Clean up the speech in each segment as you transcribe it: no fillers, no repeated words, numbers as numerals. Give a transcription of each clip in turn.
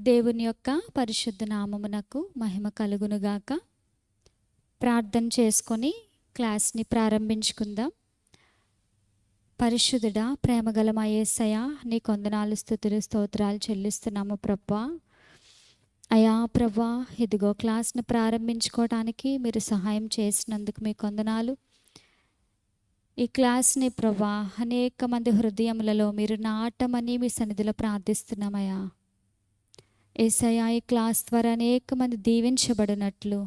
దేవుని యొక్క పరిశుద్ధ నామమునకు మహిమ కలుగునుగాక. ప్రార్థన చేసుకొని క్లాస్ని ప్రారంభించుకుందాం. పరిశుద్ధుడా, ప్రేమగల మా యేసయ్య, నీ కొందనాలు స్తుతులు స్తోత్రాలు చెల్లిస్తున్నాము ప్రభువా. అయా ప్రభువా, ఇదిగో క్లాస్ని ప్రారంభించుకోవడానికి మీరు సహాయం చేసినందుకు మీ కొందనాలు. ఈ క్లాస్ని ప్రభువా అనేక మంది హృదయములలో మీరు నాటమని మీ సన్నిధిలో ప్రార్థిస్తున్నామయ్యా. యేసయ్యా, ఈ క్లాస్ ద్వారా అనేక మంది దీవించబడినట్లు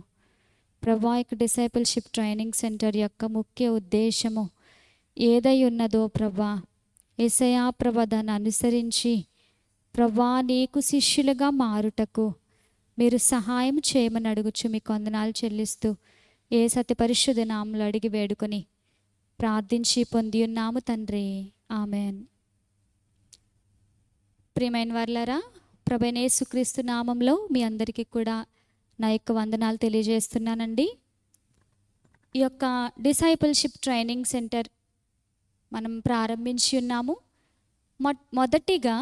ప్రభువా, ఇక డిసైపుల్షిప్ ట్రైనింగ్ సెంటర్ యొక్క ముఖ్య ఉద్దేశము ఏదై ఉన్నదో ప్రభువా, యేసయ్యా ప్రభువా, దాన్ని అనుసరించి ప్రభువా నీకు శిష్యులుగా మారుటకు మీరు సహాయం చేయమని అడుగుచు మీ వందనాలు చెల్లిస్తూ ఏ సత్య పరిశుద్ధ నామములో అడిగి వేడుకొని ప్రార్థించి పొంది ఉన్నాము తండ్రి, ఆమెన్. ప్రియమైన వారలారా, ప్రభువైన యేసుక్రీస్తు నామంలో మీ అందరికీ కూడా నా యొక్క వందనాలు తెలియజేస్తున్నానండి. ఈ యొక్క డిసైపుల్షిప్ ట్రైనింగ్ సెంటర్ మనం ప్రారంభించి ఉన్నాము. మొదటిగా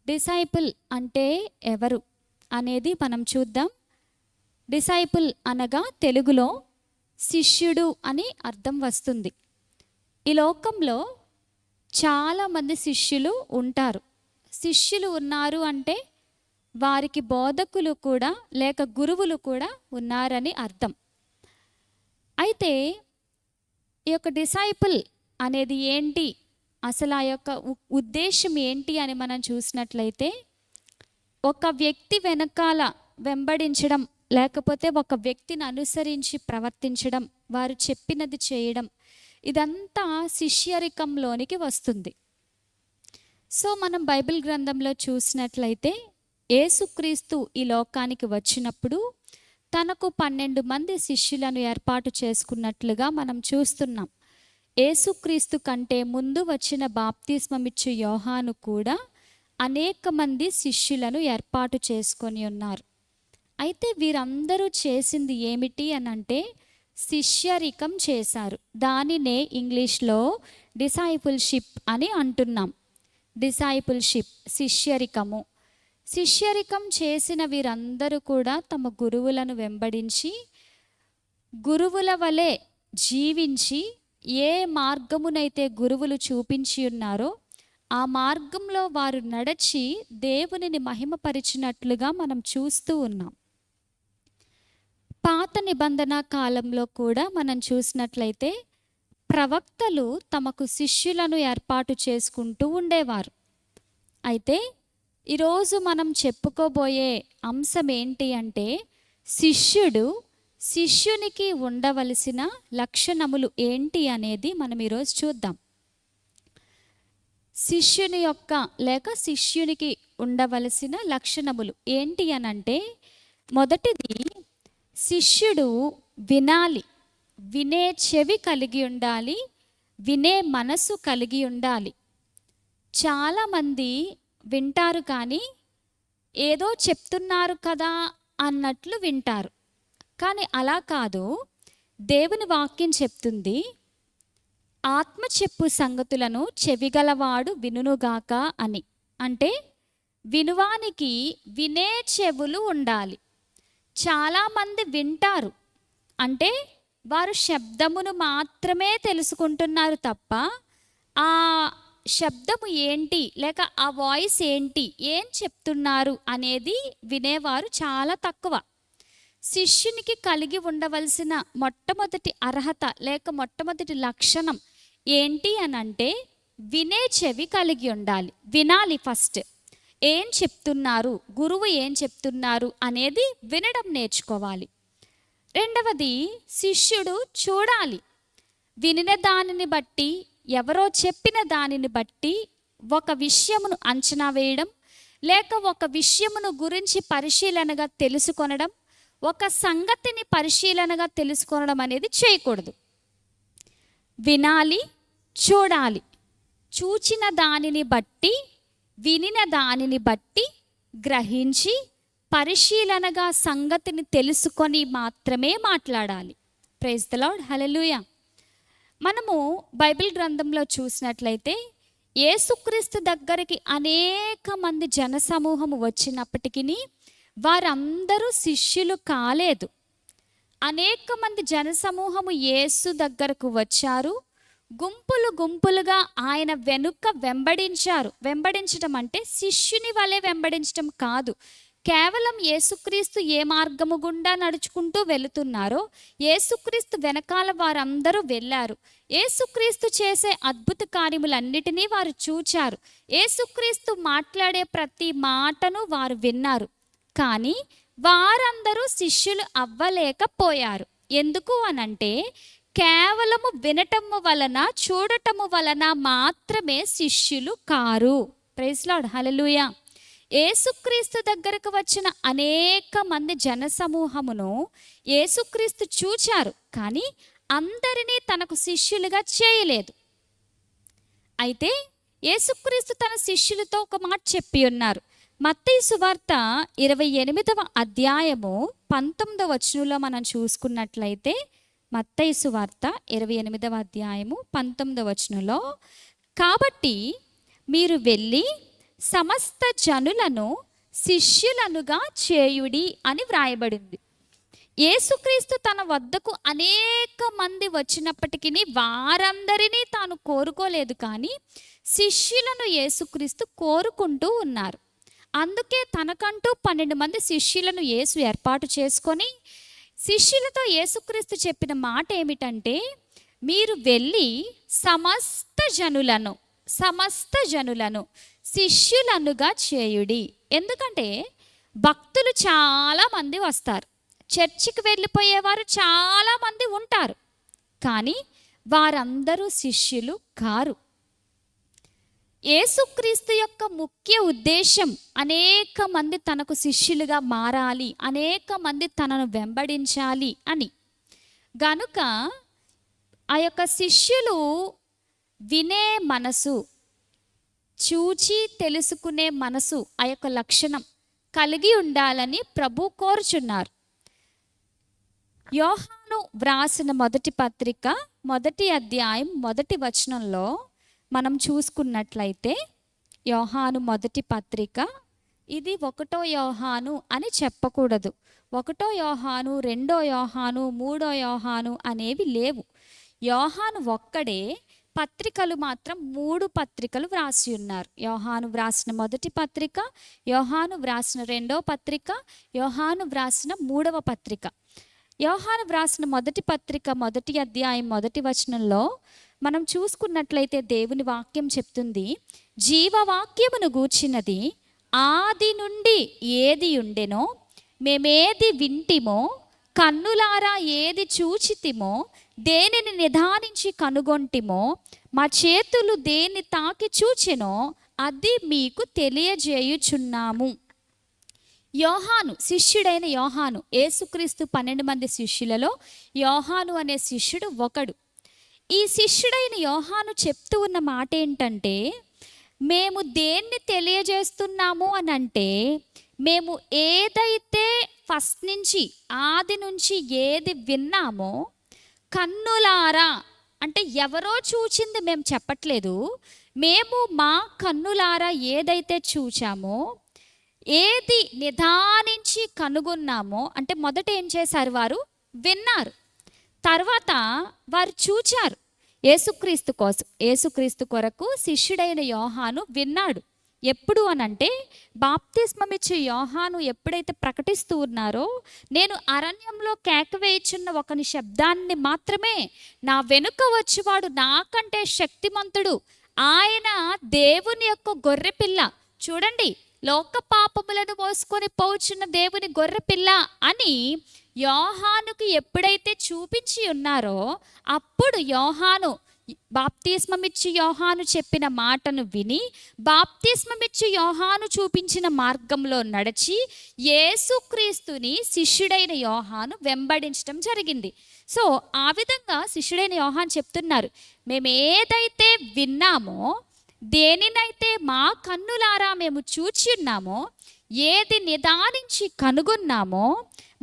డిసైపుల్ అంటే ఎవరు అనేది మనం చూద్దాం. డిసైపుల్ అనగా తెలుగులో శిష్యుడు అని అర్థం వస్తుంది. ఈ లోకంలో చాలామంది శిష్యులు ఉంటారు. శిష్యులు ఉన్నారు అంటే వారికి బోధకులు కూడా లేక గురువులు కూడా ఉన్నారని అర్థం. అయితే ఈ యొక్క డిసైపుల్ అనేది ఏంటి, అసలు ఆ యొక్క ఉద్దేశం ఏంటి అని మనం చూసినట్లయితే, ఒక వ్యక్తి వెనకాల వెంబడించడం, లేకపోతే ఒక వ్యక్తిని అనుసరించి ప్రవర్తించడం, వారు చెప్పినది చేయడం, ఇదంతా శిష్యరికంలోనికి వస్తుంది. సో మనం బైబిల్ గ్రంథంలో చూసినట్లయితే యేసుక్రీస్తు ఈ లోకానికి వచ్చినప్పుడు తనకు 12 మంది శిష్యులను ఏర్పాటు చేసుకున్నట్లుగా మనం చూస్తున్నాం. యేసుక్రీస్తు కంటే ముందు వచ్చిన బాప్తిస్మమిచ్చు యోహాను కూడా అనేక మంది శిష్యులను ఏర్పాటు చేసుకొని ఉన్నారు. అయితే వీరందరూ చేసింది ఏమిటి అని అంటే శిష్యరికం చేశారు. దానినే ఇంగ్లీష్లో డిసైపుల్షిప్ అని అంటున్నాం. డిసైపుల్షిప్, శిష్యరికము. శిష్యరికం చేసిన వీరందరూ కూడా తమ గురువులను వెంబడించి గురువుల వలె జీవించి ఏ మార్గమునైతే గురువులు చూపించి ఉన్నారో ఆ మార్గంలో వారు నడిచి దేవునిని మహిమపరిచినట్లుగా మనం చూస్తూ ఉన్నాం. పాత నిబంధన కాలంలో కూడా మనం చూసినట్లయితే ప్రవక్తలు తమకు శిష్యులను ఏర్పాటు చేసుకుంటూ ఉండేవారు. అయితే ఈరోజు మనం చెప్పుకోబోయే అంశం ఏంటి అంటే శిష్యునికి ఉండవలసిన లక్షణములు ఏంటి అనేది మనం ఈరోజు చూద్దాం. శిష్యుని యొక్క లేక శిష్యునికి ఉండవలసిన లక్షణములు ఏంటి అని అంటే, మొదటిది, శిష్యుడు వినాలి, వినే చెవి కలిగి ఉండాలి, వినే మనసు కలిగి ఉండాలి. చాలామంది వింటారు కానీ ఏదో చెప్తున్నారు కదా అన్నట్లు వింటారు. కానీ అలా కాదు. దేవుని వాక్యం చెప్తుంది, ఆత్మ చెప్పు సంగతులను చెవిగలవాడు వినుగాక అని. అంటే వినువానికి వినే చెవులు ఉండాలి. చాలామంది వింటారు అంటే వారు శబ్దమును మాత్రమే తెలుసుకుంటున్నారు తప్ప ఆ శబ్దము ఏంటి లేక ఆ వాయిస్ ఏంటి, ఏం చెప్తున్నారు అనేది వినేవారు చాలా తక్కువ. శిష్యునికి కలిగి ఉండవలసిన మొట్టమొదటి అర్హత లేక మొట్టమొదటి లక్షణం ఏంటి అని అంటే వినే చెవి కలిగి ఉండాలి. వినాలి ఫస్ట్. ఏం చెప్తున్నారు, గురువు ఏం చెప్తున్నారు అనేది వినడం నేర్చుకోవాలి. రెండవది, శిష్యుడు చూడాలి. వినిన దానిని బట్టి, ఎవరో చెప్పిన దానిని బట్టి ఒక విషయమును అంచనా వేయడం, లేక ఒక విషయమును గురించి పరిశీలనగా తెలుసుకొనడం, ఒక సంగతిని పరిశీలనగా తెలుసుకొనడం అనేది చేయకూడదు. వినాలి, చూడాలి. చూచిన దానిని బట్టి, వినిన దానిని బట్టి గ్రహించి పరిశీలనగా సంగతిని తెలుసుకొని మాత్రమే మాట్లాడాలి. ప్రైజ్ ది లార్డ్, హల్లెలూయా. మనము బైబిల్ గ్రంథంలో చూసినట్లయితే యేసుక్రీస్తు దగ్గరికి అనేక మంది జనసమూహము వచ్చినప్పటికీ వారందరూ శిష్యులు కాలేదు. అనేక మంది జనసమూహము యేసు దగ్గరకు వచ్చారు, గుంపులు గుంపులుగా ఆయన వెనుక వెంబడించారు. వెంబడించడం అంటే శిష్యుని వలె వెంబడించడం కాదు, కేవలం యేసుక్రీస్తు ఏ మార్గము గుండా నడుచుకుంటూ వెళుతున్నారో యేసుక్రీస్తు వెనకాల వారందరూ వెళ్ళారు. యేసుక్రీస్తు చేసే అద్భుత కార్యములన్నిటినీ వారు చూచారు. యేసుక్రీస్తు మాట్లాడే ప్రతి మాటను వారు విన్నారు. కానీ వారందరూ శిష్యులు అవ్వలేకపోయారు. ఎందుకు అనంటే కేవలము వినటము వలన, చూడటము వలన మాత్రమే శిష్యులు కారు. ప్రైజ్ లార్డ్, హల్లెలూయా. యేసుక్రీస్తు దగ్గరకు వచ్చిన అనేక మంది జనసమూహమును యేసుక్రీస్తు చూచారు, కానీ అందరినీ తనకు శిష్యులుగా చేయలేదు. అయితే యేసుక్రీస్తు తన శిష్యులతో ఒక మాట చెప్పి ఉన్నారు. మత్తయి సువార్త 28వ అధ్యాయము 19వ వచనంలో మనం చూసుకున్నట్లయితే, మత్తయి సువార్త 28వ అధ్యాయము 19వ వచనంలో, కాబట్టి మీరు వెళ్ళి సమస్త జనులను శిష్యులనుగా చేయుడి అని వ్రాయబడింది. యేసుక్రీస్తు తన వద్దకు అనేక మంది వచ్చినప్పటికీ వారందరినీ తాను కోరుకోలేదు, కానీ శిష్యులను యేసుక్రీస్తు కోరుకుంటూ ఉన్నారు. అందుకే తనకంటూ 12 మంది శిష్యులను యేసు ఏర్పాటు చేసుకొని, శిష్యులతో యేసుక్రీస్తు చెప్పిన మాట ఏమిటంటే, మీరు వెళ్ళి సమస్త జనులను శిష్యులనుగా చేయుడి. ఎందుకంటే భక్తులు చాలామంది వస్తారు, చర్చికి వెళ్ళిపోయేవారు చాలామంది ఉంటారు, కానీ వారందరూ శిష్యులు కారు. యేసుక్రీస్తు యొక్క ముఖ్య ఉద్దేశం అనేక మంది తనకు శిష్యులుగా మారాలి, అనేక మంది తనను వెంబడించాలి అని. గనుక ఆ యొక్క శిష్యులు వినే మనసు, చూచి తెలుసుకునే మనసు, ఆ యొక్క లక్షణం కలిగి ఉండాలని ప్రభు కోరుచున్నారు. యోహాను వ్రాసిన మొదటి పత్రిక 1వ అధ్యాయం 1వ వచనంలో మనం చూసుకున్నట్లయితే, యోహాను మొదటి పత్రిక, ఇది 1వ యోహాను అని చెప్పకూడదు. 1వ యోహాను, 2వ యోహాను, 3వ యోహాను అనేవి లేవు. యోహాను ఒక్కడే, పత్రికలు మాత్రం 3 పత్రికలు వ్రాసి ఉన్నారు. యోహాను వ్రాసిన మొదటి పత్రిక, యోహాను వ్రాసిన 2వ పత్రిక, యోహాను వ్రాసిన 3వ పత్రిక. యోహాను వ్రాసిన మొదటి పత్రిక 1వ అధ్యాయం 1వ వచనంలో మనం చూసుకున్నట్లయితే దేవుని వాక్యం చెప్తుంది, జీవవాక్యమును గూర్చినది ఆది నుండి ఏది ఉండెనో, మేమేది వింటిమో, కన్నులారా ఏది చూచితిమో, దేనిని నిదానించి కనుగొంటిమో, మా చేతులు దేన్ని తాకి చూచెనో అది మీకు తెలియజేయుచున్నాము. యోహాను, శిష్యుడైన యోహాను, యేసుక్రీస్తు 12 మంది శిష్యులలో యోహాను అనే శిష్యుడు ఒకడు. ఈ శిష్యుడైన యోహాను చెప్తూ ఉన్న మాట ఏంటంటే, మేము దేన్ని తెలియజేస్తున్నాము అని అంటే, మేము ఏదైతే ఫస్ట్ నుంచి, ఆది నుంచి ఏది విన్నామో, కన్నులారా అంటే ఎవరో చూచింది మేము చెప్పట్లేదు, మేము మా కన్నులారా ఏదైతే చూచామో, ఏది నిదానించి కనుగొన్నామో, అంటే మొదట ఏం చేశారు, వారు విన్నారు, తర్వాత వారు చూచారు. యేసుక్రీస్తు కొరకు శిష్యుడైన యోహాను విన్నాడు. ఎప్పుడు అనంటే, బాప్తిస్మమిచ్చే యోహాను ఎప్పుడైతే ప్రకటిస్తూ ఉన్నారో, నేను అరణ్యంలో కేక వేయుచున్న ఒకని శబ్దాన్ని మాత్రమే, నా వెనుక వచ్చేవాడు నాకంటే శక్తిమంతుడు, ఆయన దేవుని యొక్క గొర్రెపిల్ల, చూడండి లోక పాపములను మోసుకొని పోచున్న దేవుని గొర్రెపిల్ల అని యోహానుకు ఎప్పుడైతే చూపించి ఉన్నారో, అప్పుడు యోహాను బాప్తిస్మమిచ్చి యోహాను చెప్పిన మాటను విని, బాప్తిస్మమిచ్చి యోహాను చూపించిన మార్గంలో నడిచి యేసుక్రీస్తుని శిష్యుడైన యోహాను వెంబడించడం జరిగింది. సో ఆ విధంగా శిష్యుడైన యోహాను చెప్తున్నారు, మేము ఏదైతే విన్నామో, దేనినైతే మా కన్నులారా మేము చూచి ఉన్నామో, ఏది నిదానించి కనుగొన్నామో,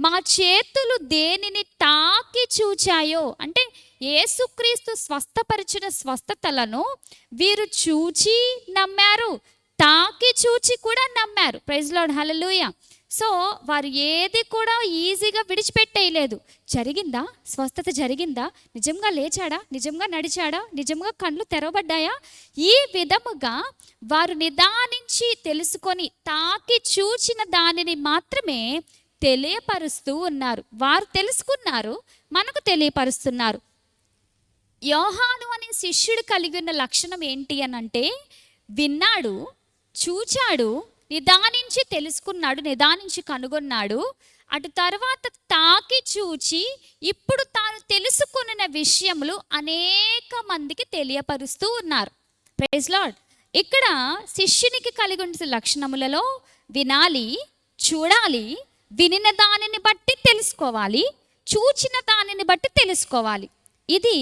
మా చేతులు దేనిని తాకి చూచాయో, అంటే యేసుక్రీస్తు స్వస్థపరిచిన స్వస్థతలను వీరు చూచి నమ్మారు, తాకి చూచి కూడా నమ్మారు. ప్రైజ్ లార్డ్, హల్లెలూయా. సో వారు ఏది కూడా ఈజీగా విడిచిపెట్టేయలేదు. జరిగిందా, స్వస్థత జరిగిందా, నిజంగా లేచాడా, నిజంగా నడిచాడా, నిజంగా కళ్ళు తెరవబడ్డాయా, ఈ విధముగా వారు నిదానించి తెలుసుకొని తాకి చూచిన దానిని మాత్రమే తెలియపరుస్తూ ఉన్నారు. వారు తెలుసుకున్నారు, మనకు తెలియపరుస్తున్నారు. యోహాను అనే శిష్యుడు కలిగి ఉన్న లక్షణం ఏంటి అని అంటే, విన్నాడు, చూచాడు, నిదానించి తెలుసుకున్నాడు, నిదానించి కనుగొన్నాడు. అటు తర్వాత తాకి చూచి ఇప్పుడు తాను తెలుసుకున్న విషయములు అనేక మందికి తెలియపరుస్తూ ఉన్నారు. Praise Lord. ఇక్కడ శిష్యునికి కలిగి ఉన్న లక్షణములలో వినాలి, చూడాలి, వినిన దానిని బట్టి తెలుసుకోవాలి, చూచిన దానిని బట్టి తెలుసుకోవాలి. ఇది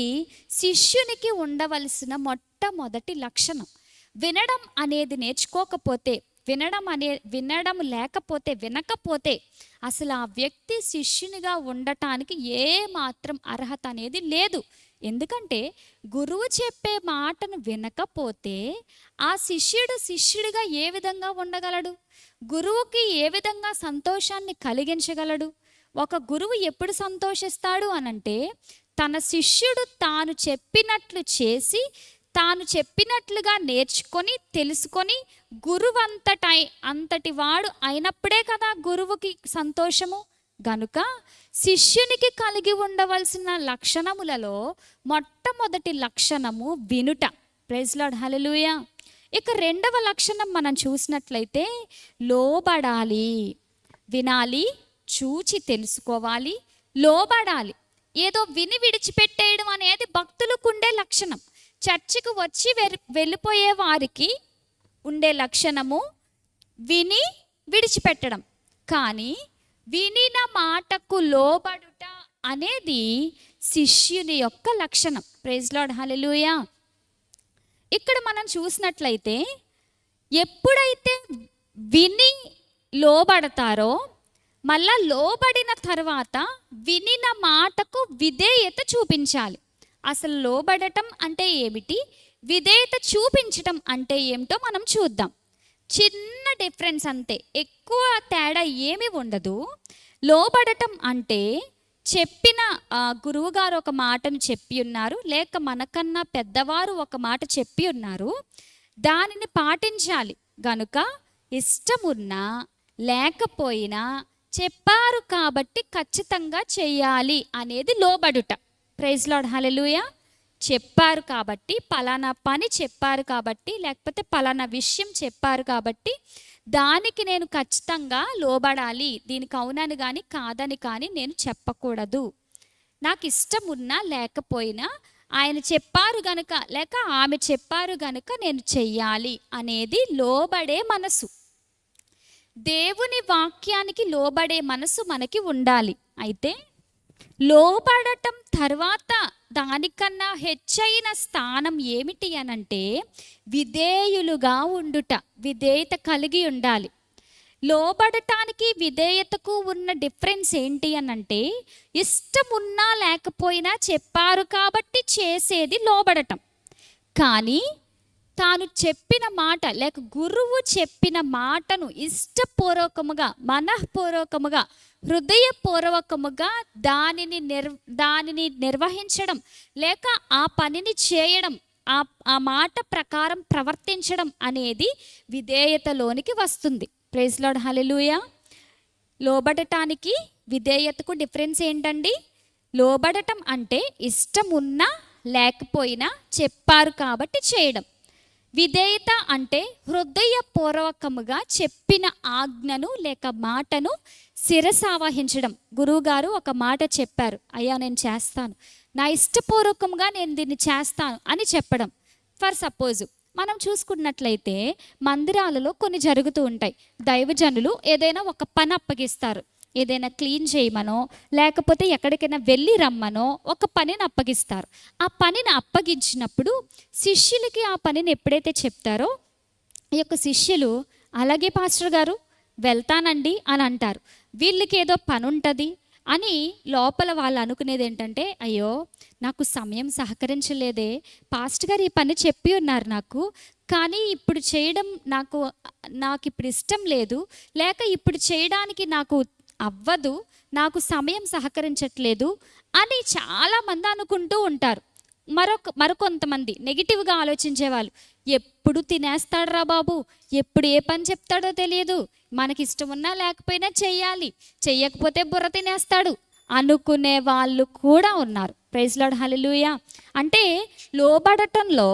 శిష్యునికి ఉండవలసిన మొట్టమొదటి లక్షణం. వినడం అనేది నేర్చుకోకపోతే, వినడం లేకపోతే, వినకపోతే అసలు ఆ వ్యక్తి శిష్యునిగా ఉండటానికి ఏ మాత్రం అర్హత అనేది లేదు. ఎందుకంటే గురువు చెప్పే మాటను వినకపోతే ఆ శిష్యుడిగా ఏ విధంగా ఉండగలడు? గురువుకి ఏ విధంగా సంతోషాన్ని కలిగించగలడు? ఒక గురువు ఎప్పుడు సంతోషిస్తాడు అనంటే, తన శిష్యుడు తాను చెప్పినట్లు చేసి, తాను చెప్పినట్లుగా నేర్చుకొని తెలుసుకొని అంతటి వాడు అయినప్పుడే కదా గురువుకి సంతోషము. గనుక శిష్యునికి కలిగి ఉండవలసిన లక్షణములలో మొట్టమొదటి లక్షణము వినుట. ప్రైజ్ లార్డ్, హల్లెలూయా. ఇక రెండవ లక్షణం మనం చూసినట్లయితే లోబడాలి. వినాలి, చూచి తెలుసుకోవాలి, లోబడాలి. ఏదో విని విడిచిపెట్టేయడం అనేది భక్తులకు ఉండే లక్షణం. చర్చికి వచ్చి వెళ్ళిపోయే వారికి ఉండే లక్షణము విని విడిచిపెట్టడం. కానీ వినిన మాటకు లోబడుట అనేది శిష్యుని యొక్క లక్షణం. ప్రైజ్ లార్డ్, హల్లెలూయా. ఇక్కడ మనం చూసినట్లయితే ఎప్పుడైతే విని లోబడతారో, మళ్ళా లోబడిన తర్వాత వినిన మాటకు విధేయత చూపించాలి. అసలు లోబడటం అంటే ఏమిటి, విధేయత చూపించటం అంటే ఏమిటో మనం చూద్దాం. చిన్న డిఫరెన్స్ అంతే, ఎక్కువ తేడా ఏమీ ఉండదు. లోబడటం అంటే చెప్పిన గురువుగారు ఒక మాటను చెప్పి ఉన్నారు, లేక మనకన్నా పెద్దవారు ఒక మాట చెప్పి ఉన్నారు, దానిని పాటించాలి. గనుక ఇష్టమున్నా లేకపోయినా చెప్పారు కాబట్టి ఖచ్చితంగా చేయాలి అనేది లోబడుట. ప్రైజ్ లార్డ్, హల్లెలూయా. చెప్పారు కాబట్టి, పలానా పని చెప్పారు కాబట్టి, లేకపోతే పలానా విషయం చెప్పారు కాబట్టి దానికి నేను ఖచ్చితంగా లోబడాలి. దీనికి అవునని కానీ కాదని కానీ నేను చెప్పకూడదు. నాకు ఇష్టం ఉన్నా లేకపోయినా ఆయన చెప్పారు గనుక, లేక ఆమె చెప్పారు గనుక నేను చెయ్యాలి అనేది లోబడే మనసు. దేవుని వాక్యానికి లోబడే మనసు మనకి ఉండాలి. అయితే లోబడటం తర్వాత దానికన్నా హెచ్చైన స్థానం ఏమిటి అనంటే విధేయులుగా ఉండుట, విధేయత కలిగి ఉండాలి. లోబడటానికి విధేయతకు ఉన్న డిఫరెన్స్ ఏంటి అనంటే, ఇష్టం ఉన్నా లేకపోయినా చెప్పారు కాబట్టి చేసేది లోబడటం. కానీ తాను చెప్పిన మాట, లేక గురువు చెప్పిన మాటను ఇష్టపూర్వకముగా, మనఃపూర్వకముగా, హృదయపూర్వకముగా దానిని నిర్వహించడం, లేక ఆ పనిని చేయడం, ఆ మాట ప్రకారం ప్రవర్తించడం అనేది విధేయతలోనికి వస్తుంది. ప్రైజ్ లార్డ్, హల్లెలూయా. లోబడటానికి విధేయతకు డిఫరెన్స్ ఏంటండి? లోబడటం అంటే ఇష్టం ఉన్నా లేకపోయినా చెప్పారు కాబట్టి చేయడం. విధేయత అంటే హృదయపూర్వకముగా చెప్పిన ఆజ్ఞను లేక మాటను శిరసావహించడం. గురువుగారు ఒక మాట చెప్పారు, అయ్యా నేను చేస్తాను, నా ఇష్టపూర్వకంగా నేను దీన్ని చేస్తాను అని చెప్పడం. ఫర్ సపోజ్ మనం చూసుకున్నట్లయితే మందిరాలలో కొన్ని జరుగుతూ ఉంటాయి. దైవజనులు ఏదైనా ఒక పని అప్పగిస్తారు, ఏదైనా క్లీన్ చేయమనో లేకపోతే ఎక్కడికైనా వెళ్ళి రమ్మనో ఒక పనిని అప్పగిస్తారు. ఆ పనిని అప్పగించినప్పుడు శిష్యులకి ఆ పనిని ఎప్పుడైతే చెప్తారో ఈ యొక్క శిష్యులు అలాగే పాస్టర్ గారు వెళ్తానండి అని అంటారు. వీళ్ళకి ఏదో పని ఉంటుంది, అని లోపల వాళ్ళు అనుకునేది ఏంటంటే, అయ్యో నాకు సమయం సహకరించలేదే, పాస్ట్ గారు ఈ పని చెప్పి ఉన్నారు నాకు, కానీ ఇప్పుడు చేయడం నాకు ఇప్పుడు ఇష్టం లేదు, లేక ఇప్పుడు చేయడానికి నాకు అవ్వదు, నాకు సమయం సహకరించట్లేదు అని చాలామంది అనుకుంటూ ఉంటారు. మరికొంతమంది నెగిటివ్గా ఆలోచించే వాళ్ళు, ఎప్పుడు తినేస్తాడురా బాబు, ఎప్పుడు ఏ పని చెప్తాడో తెలియదు, మనకి ఇష్టం ఉన్నా లేకపోయినా చెయ్యాలి, చెయ్యకపోతే బుర్ర తినేస్తాడు అనుకునే వాళ్ళు కూడా ఉన్నారు. ప్రైజ్ లార్డ్, హల్లెలూయా. అంటే లోబడటంలో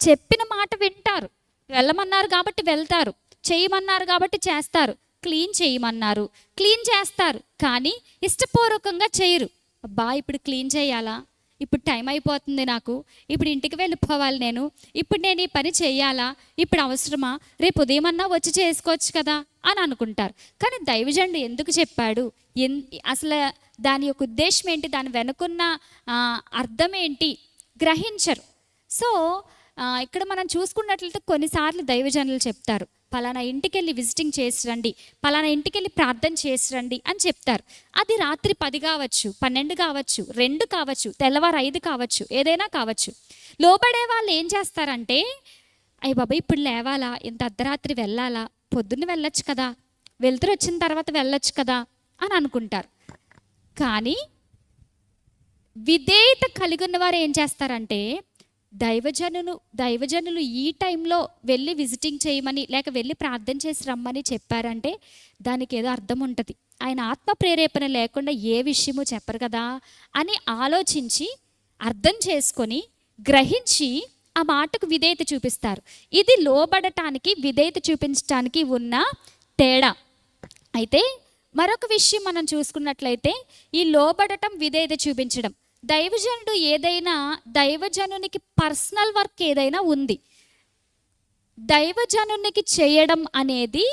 చెప్పిన మాట వింటారు, వెళ్ళమన్నారు కాబట్టి వెళ్తారు, చేయమన్నారు కాబట్టి చేస్తారు, క్లీన్ చేయమన్నారు క్లీన్ చేస్తారు, కానీ ఇష్టపూర్వకంగా చేయరు. అబ్బా ఇప్పుడు క్లీన్ చేయాలా, ఇప్పుడు టైం అయిపోతుంది, నాకు ఇప్పుడు ఇంటికి వెళ్ళిపోవాలి, ఇప్పుడు నేను ఈ పని చేయాలా, ఇప్పుడు అవసరమా, రేపు ఉదయమన్నా వచ్చి చేసుకోవచ్చు కదా అని అనుకుంటారు. కానీ దైవజనుడు ఎందుకు చెప్పాడు, అసలు దాని యొక్క ఉద్దేశం ఏంటి, దాని వెనుకున్న అర్థం ఏంటి గ్రహించరు. సో ఇక్కడ మనం చూసుకున్నట్లయితే కొన్నిసార్లు దైవజనులు చెప్తారు, పలానా ఇంటికి వెళ్ళి విజిటింగ్ చేసి రండి, పలానా ఇంటికి వెళ్ళి ప్రార్థన చేసి రండి అని చెప్తారు. అది రాత్రి 10 కావచ్చు, 12 కావచ్చు, 2 కావచ్చు, తెల్లవారు 5 కావచ్చు, ఏదైనా కావచ్చు. లోబడే వాళ్ళు ఏం చేస్తారంటే, అయ్య బాబా ఇప్పుడు లేవాలా, ఇంత అర్ధరాత్రి వెళ్ళాలా, పొద్దున్న వెళ్ళొచ్చు కదా, వెళ్తురు వచ్చిన తర్వాత వెళ్ళొచ్చు కదా అని అనుకుంటారు. కానీ విధేయత కలిగి ఉన్న వారు ఏం చేస్తారంటే, దైవజనులు ఈ టైంలో వెళ్ళి విజిటింగ్ చేయమని లేక వెళ్ళి ప్రార్థన చేసి రమ్మని చెప్పారంటే దానికి ఏదో అర్థం ఉంటుంది. ఆయన ఆత్మ ప్రేరేపణ లేకుండా ఏ విషయము చెప్పరు కదా అని ఆలోచించి అర్థం చేసుకొని గ్రహించి ఆ మాటకు విధేయత చూపిస్తారు. ఇది లోబడటానికి విధేయత చూపించడానికి ఉన్న తేడా. అయితే మరొక విషయం మనం చూసుకున్నట్లయితే, ఈ లోబడటం విధేయత చూపించడం, దైవజనునికి పర్సనల్ వర్క్ ఏదైనా ఉంది, దైవజనునికి చేయడం అనేది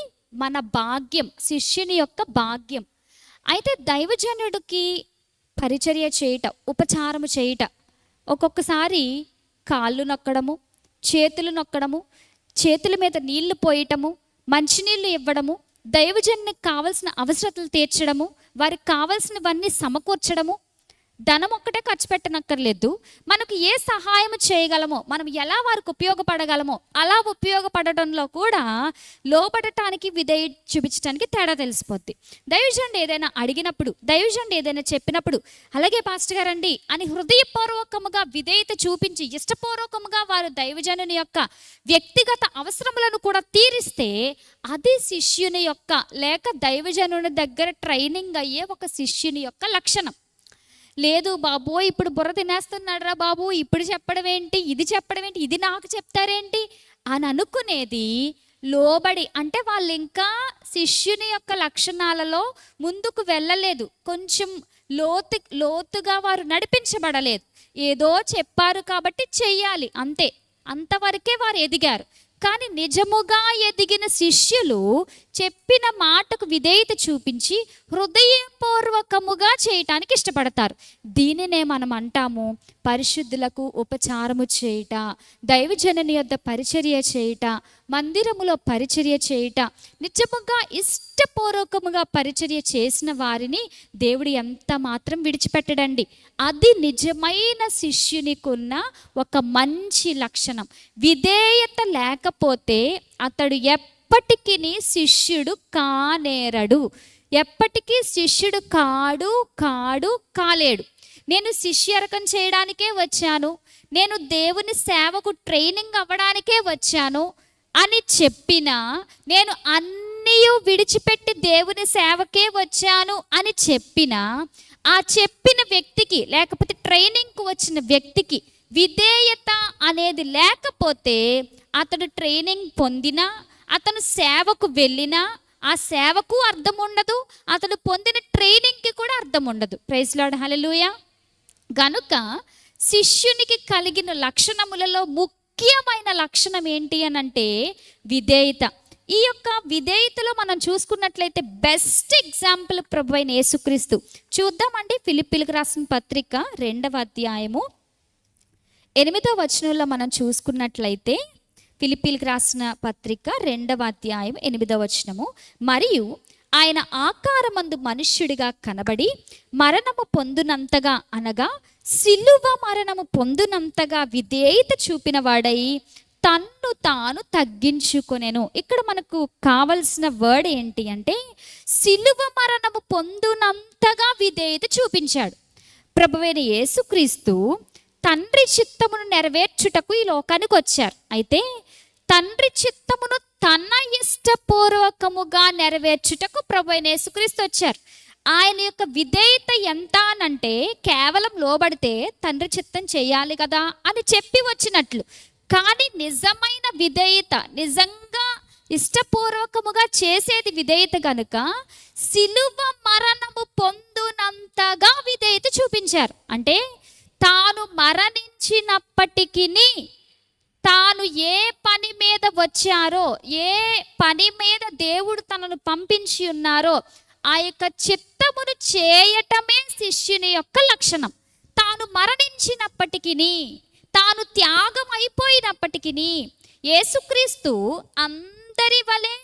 మన భాగ్యం, శిష్యుని యొక్క భాగ్యం. అయితే దైవజనుడికి పరిచర్య చేయట, ఉపచారము చేయట, ఒక్కొక్కసారి కాళ్ళు నొక్కడము, చేతులు నొక్కడము, చేతుల మీద నీళ్లు పోయటము, మంచినీళ్ళు ఇవ్వడము, దైవజనునికి కావలసిన అవసరతలు తీర్చడము, వారికి కావలసినవన్నీ సమకూర్చడము, ధనం ఒక్కటే ఖర్చు పెట్టనక్కర్లేదు, మనకు ఏ సహాయం చేయగలమో, మనం ఎలా వారికి ఉపయోగపడగలమో అలా ఉపయోగపడడంలో కూడా లోబడటానికి విధేయత చూపించడానికి తేడా తెలిసిపోద్ది. దైవజనుడు ఏదైనా అడిగినప్పుడు, దైవజనుడు ఏదైనా చెప్పినప్పుడు, అలాగే పాస్టర్ గారండి అని హృదయపూర్వకముగా విధేయత చూపించి ఇష్టపూర్వకముగా వారు దైవజనుని యొక్క వ్యక్తిగత అవసరములను కూడా తీరిస్తే అది శిష్యుని యొక్క లేక దైవజనుని దగ్గర ట్రైనింగ్ అయ్యే ఒక శిష్యుని యొక్క లక్షణం. లేదు బాబోయ్ ఇప్పుడు బుర్ర తినేస్తున్నాడు రా బాబు, ఇప్పుడు చెప్పడం ఏంటి, ఇది చెప్పడం ఏంటి, ఇది నాకు చెప్తారేంటి అని అనుకునేది లోబడి. అంటే వాళ్ళు ఇంకా శిష్యుని యొక్క లక్షణాలలో ముందుకు వెళ్ళలేదు, కొంచెం లోతుగా వారు నడిపించబడలేదు. ఏదో చెప్పారు కాబట్టి చెయ్యాలి అంతే, అంతవరకే వారు ఎదిగారు. కానీ నిజముగా ఎదిగిన శిష్యులు చెప్పిన మాటకు విధేయత చూపించి హృదయపూర్వకముగా చేయటానికి ఇష్టపడతారు. దీనినే మనం అంటాము పరిశుద్ధులకు ఉపచారము చేయుట, దైవజనుని యొద్ద పరిచర్య చేయుట, మందిరములో పరిచర్య చేయుట. నిజముగా ఇష్టపూర్వకముగా పరిచర్య చేసిన వారిని దేవుడు ఎంత మాత్రం విడిచిపెట్టడండి. అది నిజమైన శిష్యునికున్న ఒక మంచి లక్షణం. విధేయత లేకపోతే అతడు ఎప్పటికీ శిష్యుడు కానేరడు, ఎప్పటికీ శిష్యుడు కాలేడు. నేను శిష్యరకం చేయడానికే వచ్చాను, నేను దేవుని సేవకు ట్రైనింగ్ అవ్వడానికే వచ్చాను అని చెప్పినా, నేను అన్నీ విడిచిపెట్టి దేవుని సేవకే వచ్చాను అని చెప్పినా, ఆ చెప్పిన వ్యక్తికి లేకపోతే ట్రైనింగ్కు వచ్చిన వ్యక్తికి విధేయత అనేది లేకపోతే అతడు ట్రైనింగ్ పొందినా, అతను సేవకు వెళ్ళినా ఆ సేవకు అర్థం ఉండదు, అతడు పొందిన ట్రైనింగ్కి కూడా అర్థం ఉండదు. ప్రైజ్ లార్డ్, హల్లెలూయా. గనుక శిష్యునికి కలిగిన లక్షణములలో ముఖ్యమైన లక్షణం ఏంటి అని అంటే విధేయత. ఈ యొక్క విధేయతలో మనం చూసుకున్నట్లయితే బెస్ట్ ఎగ్జాంపుల్ ప్రభు అయిన యేసుక్రీస్తు. చూద్దామండి, ఫిలిప్పీలకు రాసిన పత్రిక 2వ అధ్యాయము 8వ వచనంలో మనం చూసుకున్నట్లయితే, ఫిలిప్పీలకు రాసిన పత్రిక 2వ అధ్యాయం 8వ వచనము, మరియు ఆయన ఆకారమందు మనుష్యుడిగా కనబడి మరణము పొందునంతగా, అనగా సిలువ మరణము పొందునంతగా విధేయత చూపిన వాడై తన్ను తాను తగ్గించుకొనెను. ఇక్కడ మనకు కావలసిన వర్డ్ ఏంటి అంటే సిలువ మరణము పొందునంతగా విధేయత చూపించాడు. ప్రభువైన యేసుక్రీస్తు తండ్రి చిత్తమును నెరవేర్చుటకు ఈ లోకానికి వచ్చారు. అయితే తండ్రి చిత్తమును తన ఇష్టపూర్వకముగా నెరవేర్చుటకు ప్రభువైన యేసుక్రీస్తు వచ్చారు. ఆయన యొక్క విధేయత ఎంత అనంటే కేవలం లోబడితే తండ్రి చిత్తం చేయాలి కదా అని చెప్పి వచ్చినట్లు. కానీ నిజమైన విధేయత, నిజంగా ఇష్టపూర్వకముగా చేసేది విధేయత గనుక సిలువ మరణము పొందునంతగా విధేయత చూపించారు. అంటే తాను మరణించినప్పటికీ, తాను ఏ పని మీద వచ్చారో, ఏ పని మీద దేవుడు తనను పంపించి ఉన్నారో ఆ యొక్క చిత్తమును చేయటమే శిష్యుని యొక్క లక్షణం. తాను మరణించినప్పటికీ, తాను త్యాగం అయిపోయినప్పటికీ, యేసుక్రీస్తు అందరి వలె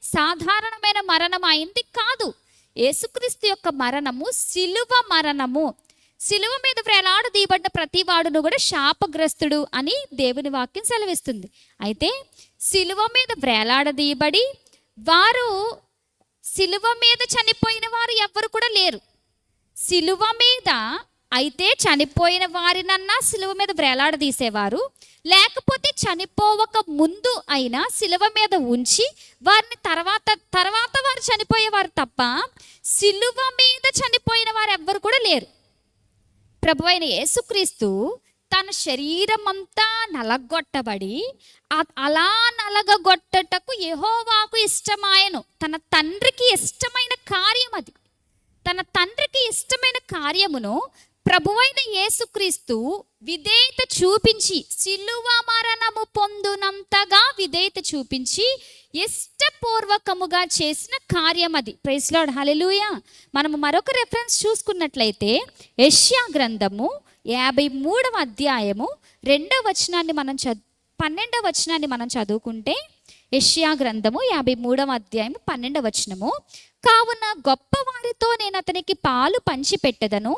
సాధారణమైన మరణం అయింది కాదు. యేసుక్రీస్తు యొక్క మరణము సిలువ మరణము. సిలువ మీద వేలాడదీయబడ్డ ప్రతి వాడును కూడా శాపగ్రస్తుడు అని దేవుని వాక్యం సెలవిస్తుంది. అయితే సిలువ మీద వేలాడదీయబడి వారు, సిలువ మీద చనిపోయిన వారు ఎవ్వరు కూడా లేరు. సిలువ మీద అయితే చనిపోయిన వారినన్నా సిలువ మీద వేలాడదీసేవారు, లేకపోతే చనిపోవక ముందు అయినా సిలువ మీద ఉంచి వారిని తర్వాత వారు చనిపోయేవారు తప్ప సిలువ మీద చనిపోయిన వారు ఎవ్వరు కూడా లేరు. ప్రభువైన యేసుక్రీస్తు తన శరీరం అంతా నలగొట్టబడి అలా నలగొట్టటకు యెహోవాకు ఇష్టమాయను. తన తండ్రికి ఇష్టమైన కార్యం అది. తన తండ్రికి ఇష్టమైన కార్యమును ప్రభువైన యేసుక్రీస్తు విధేయత చూపించి, సిలువ మరణము పొందునంతగా విధేయత చూపించి ఇష్టపూర్వకముగా చేసిన కార్యం అది. ప్రైజ్ లార్డ్, హల్లెలూయా. మనము మరొక రెఫరెన్స్ చూసుకున్నట్లయితే యెషయా గ్రంథము 53వ అధ్యాయము 2వ వచనాన్ని మనం 12వ వచనాన్ని మనం చదువుకుంటే, యెషయా గ్రంథము 53వ అధ్యాయము 12వ వచనము, కావున గొప్పవారితో నేను అతనికి పాలు పంచిపెట్టెదను,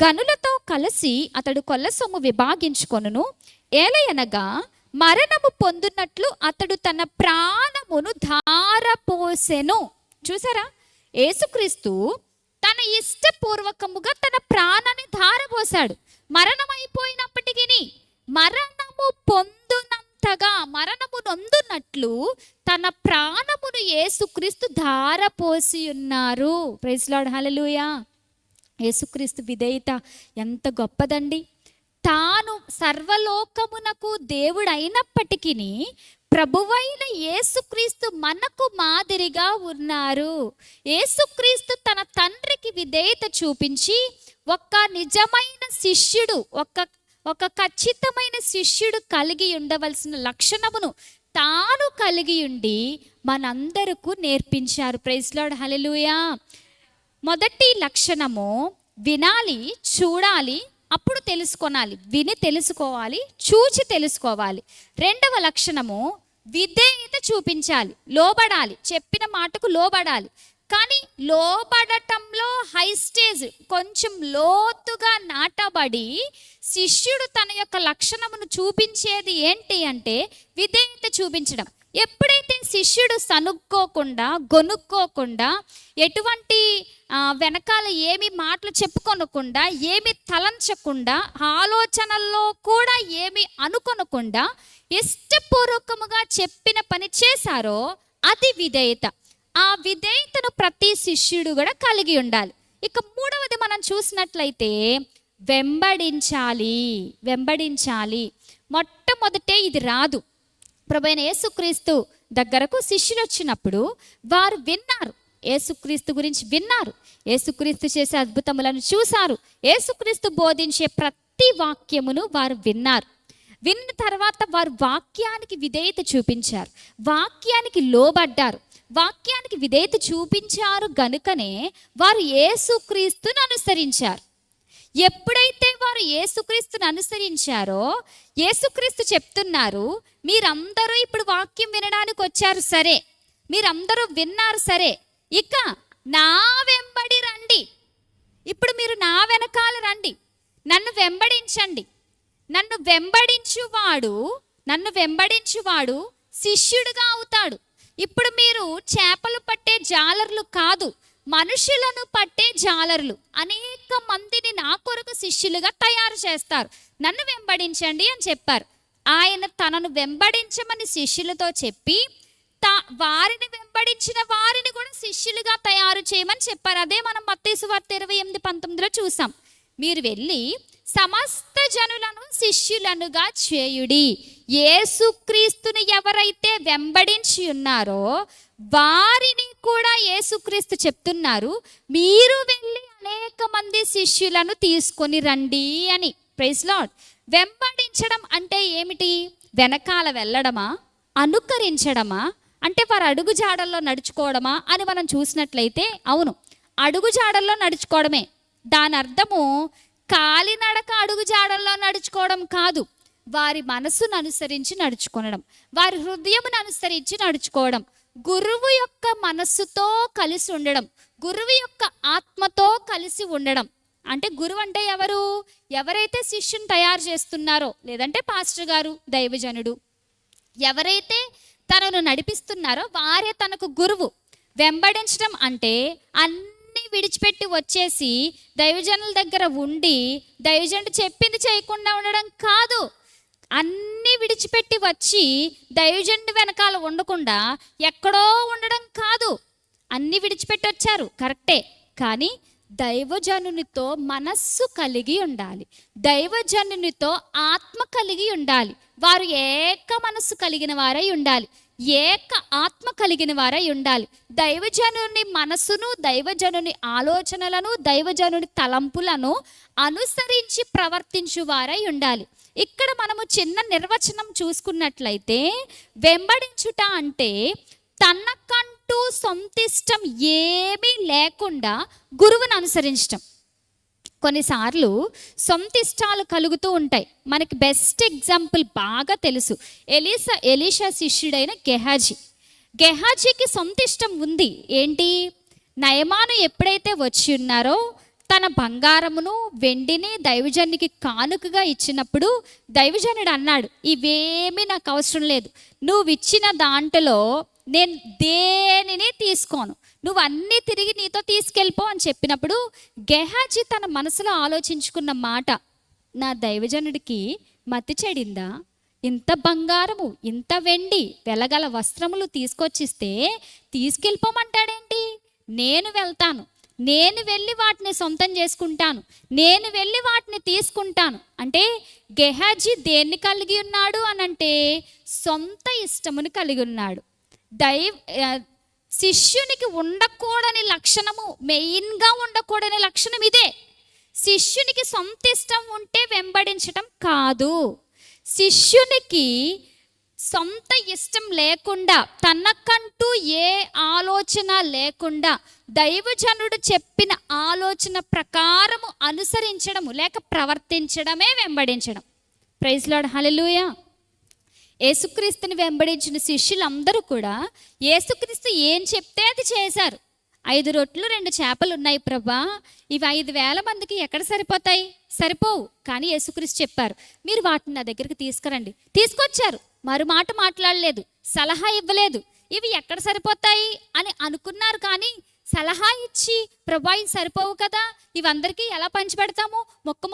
గనులతో కలిసి అతడు కొల్ల సొమ్ము విభాగించుకొనును. ఏలయనగా మరణము పొందునట్లు అతడు తన ప్రాణమును ధారపోసెను. చూసారా, యేసుక్రీస్తు తన ఇష్టపూర్వకముగా తన ప్రాణాన్ని ధారపోసాడు. మరణం అయిపోయినప్పటికీ మరణము పొందునంతగా, మరణము నొందునట్లు తన ప్రాణమును యేసుక్రీస్తు ధారపోసి ఉన్నారు. ప్రైజ్ లార్డ్, హల్లెలూయా. యేసుక్రీస్తు విధేయత ఎంత గొప్పదండి. తాను సర్వలోకమునకు దేవుడు అయినప్పటికీ ప్రభువైన యేసుక్రీస్తు మనకు మాదిరిగా ఉన్నారు. యేసుక్రీస్తు తన తండ్రికి విధేయత చూపించి ఒక నిజమైన శిష్యుడు, ఒక ఖచ్చితమైన శిష్యుడు కలిగి ఉండవలసిన లక్షణమును తాను కలిగి ఉండి మనందరకు నేర్పించారు. ప్రైజ్ లార్డ్, హల్లెలూయా. మొదటి లక్షణము వినాలి, చూడాలి, అప్పుడు తెలుసుకొనాలి. విని తెలుసుకోవాలి, చూచి తెలుసుకోవాలి. రెండవ లక్షణము విధేయత చూపించాలి, లోబడాలి, చెప్పిన మాటకు లోబడాలి. కానీ లోబడటంలో హై స్టేజ్, కొంచెం లోతుగా నాటబడి శిష్యుడు తన యొక్క లక్షణమును చూపించేది ఏంటి అంటే విధేయత చూపించడం. ఎప్పుడైతే శిష్యుడు సనుక్కోకుండా, గొనుక్కోకుండా, ఎటువంటి వెనకాల ఏమి మాటలు చెప్పుకొనకుండా, ఏమి తలంచకుండా, ఆలోచనల్లో కూడా ఏమి అనుకొనకుండా ఇష్టపూర్వకముగా చెప్పిన పని చేశారో అది విధేయత. ఆ విధేయతను ప్రతి శిష్యుడు కూడా కలిగి ఉండాలి. ఇక మూడవది మనం చూసినట్లయితే వెంబడించాలి. మొట్టమొదటే ఇది రాదు. ప్రభువైన యేసుక్రీస్తు దగ్గరకు శిష్యులు వచ్చినప్పుడు వారు విన్నారు, యేసుక్రీస్తు గురించి విన్నారు, యేసుక్రీస్తు చేసే అద్భుతములను చూశారు, యేసుక్రీస్తు బోధించే ప్రతి వాక్యమును వారు విన్నారు. విన్న తర్వాత వారు వాక్యానికి విధేయత చూపించారు, వాక్యానికి లోబడ్డారు. వాక్యానికి విధేయత చూపించారు గనుకనే వారు యేసుక్రీస్తును అనుసరించారు. ఎప్పుడైతే వారు యేసుక్రీస్తును అనుసరించారో యేసుక్రీస్తు చెప్తున్నారు, మీరందరూ ఇప్పుడు వాక్యం వినడానికి వచ్చారు సరే, మీరందరూ విన్నారు సరే, ఇక నా వెంబడి రండి. ఇప్పుడు మీరు నా వెనకాల రండి, నన్ను వెంబడించండి. నన్ను వెంబడించువాడు శిష్యుడిగా అవుతాడు. ఇప్పుడు మీరు చేపలు పట్టే జాలర్లు కాదు, మనుషులను పట్టే జాలర్లు. అనేక మందిని నా కొరకు శిష్యులుగా తయారు చేస్తారు. నన్ను వెంబడించండి అని చెప్పారు. ఆయన తనను వెంబడించమని శిష్యులతో చెప్పి వారిని వెంబడించిన వారిని కూడా శిష్యులుగా తయారు చేయమని చెప్పారు. అదే మనం మత్తయి సువార్త 28:19 చూసాం. మీరు వెళ్ళి సమస్త జనులను శిష్యులనుగా చేయుడి. యేసుక్రీస్తుని ఎవరైతే వెంబడించి ఉన్నారో వారిని కూడా యేసుక్రీస్తు చెప్తున్నారు, మీరు వెళ్ళి అనేక మంది శిష్యులను తీసుకొని రండి అని. Praise lord. వెంబడించడం అంటే ఏమిటి? వెనకాల వెళ్ళడమా, అనుకరించడమా, అంటే వారు అడుగు జాడల్లో నడుచుకోవడమా అని మనం చూసినట్లయితే అవును, అడుగు జాడల్లో నడుచుకోవడమే. దాని అర్థము కాలినడక అడుగు జాడల్లో నడుచుకోవడం కాదు, వారి మనసును అనుసరించి నడుచుకోవడం, వారి హృదయమును అనుసరించి నడుచుకోవడం, గురువు యొక్క మనస్సుతో కలిసి ఉండడం, గురువు యొక్క ఆత్మతో కలిసి ఉండడం. అంటే గురువు అంటే ఎవరు? ఎవరైతే శిష్యుని తయారు చేస్తున్నారో, లేదంటే పాస్టర్ గారు, దైవజనుడు, ఎవరైతే తనను నడిపిస్తున్నారో వారే తనకు గురువు. వెంబడించడం అంటే అన్నీ విడిచిపెట్టి వచ్చేసి దైవజనుల దగ్గర ఉండి దైవజనుడు చెప్పింది చేయకుండా ఉండడం కాదు. అన్నీ విడిచిపెట్టి వచ్చి దైవజనుడి వెనకాల ఉండకుండా ఎక్కడో ఉండడం కాదు. అన్నీ విడిచిపెట్టి వచ్చారు కరెక్టే, కానీ దైవజనునితో మనస్సు కలిగి ఉండాలి, దైవజనునితో ఆత్మ కలిగి ఉండాలి. వారు ఏక మనస్సు కలిగిన వారై ఉండాలి, ఏక ఆత్మ కలిగిన వారై ఉండాలి. దైవజనుని మనస్సును, దైవజనుని ఆలోచనలను, దైవజనుని తలంపులను అనుసరించి ప్రవర్తించు వారై ఉండాలి. ఇక్కడ మనము చిన్న నిర్వచనం చూసుకున్నట్లయితే, వెంబడించుట అంటే తనకంటూ సొంతిష్టం ఏమీ లేకుండా గురువును అనుసరించటం. కొన్నిసార్లు సొంత ఇష్టాలు కలుగుతూ ఉంటాయి. మనకి బెస్ట్ ఎగ్జాంపుల్ బాగా తెలుసు, ఎలీషా శిష్యుడైన గెహాజీకి సొంత ఇష్టం ఉంది. ఏంటి? నయమాను ఎప్పుడైతే వచ్చి ఉన్నారో తన బంగారమును వెండిని దైవజనునికి కానుకగా ఇచ్చినప్పుడు దైవజనుడు అన్నాడు, ఇవేమీ నాకు అవసరం లేదు, నువ్వు ఇచ్చిన దాంట్లో నేను దేనిని తీసుకోను, నువ్వు అన్నీ తిరిగి నీతో తీసుకెళ్ళిపో అని చెప్పినప్పుడు గెహాజీ తన మనసులో ఆలోచించుకున్న మాట, నా దైవజనుడికి మతి చెడిందా? ఇంత బంగారము, ఇంత వెండి, వెలగల వస్త్రములు తీసుకొచ్చిస్తే తీసుకెళ్ళిపోమంటాడేంటి? నేను వెళ్తాను, నేను వెళ్ళి వాటిని సొంతం చేసుకుంటాను, నేను వెళ్ళి వాటిని తీసుకుంటాను. అంటే గెహాజీ దేన్ని కలిగి ఉన్నాడు అనంటే సొంత ఇష్టమును కలిగి ఉన్నాడు. శిష్యునికి ఉండకూడని లక్షణము, మెయిన్గా ఉండకూడని లక్షణం ఇదే. శిష్యునికి సొంత ఇష్టం ఉంటే వెంబడించటం కాదు. శిష్యునికి సొంత ఇష్టం లేకుండా, తనకంటూ ఏ ఆలోచన లేకుండా దైవజనుడు చెప్పిన ఆలోచన ప్రకారము అనుసరించడము లేక ప్రవర్తించడమే వెంబడించడం. ప్రైజ్ లార్డ్, హల్లెలూయా. యేసుక్రీస్తుని వెంబడించిన శిష్యులందరూ కూడా యేసుక్రీస్తు ఏం చెప్తే అది చేశారు. 5 రొట్టెలు 2 చేపలు ఉన్నాయి ప్రభా, ఇవి 5,000 మందికి ఎక్కడ సరిపోతాయి? సరిపోవు. కానీ యేసుక్రీస్తు చెప్పారు, మీరు వాటిని నా దగ్గరికి తీసుకురండి. తీసుకొచ్చారు, మరో మాట మాట్లాడలేదు, సలహా ఇవ్వలేదు, ఇవి ఎక్కడ సరిపోతాయి అని అనుకున్నారు. కానీ సలహా ఇచ్చి, ప్రభా ఇవి సరిపోవు కదా, ఇవందరికీ ఎలా పంచిపెడతాము,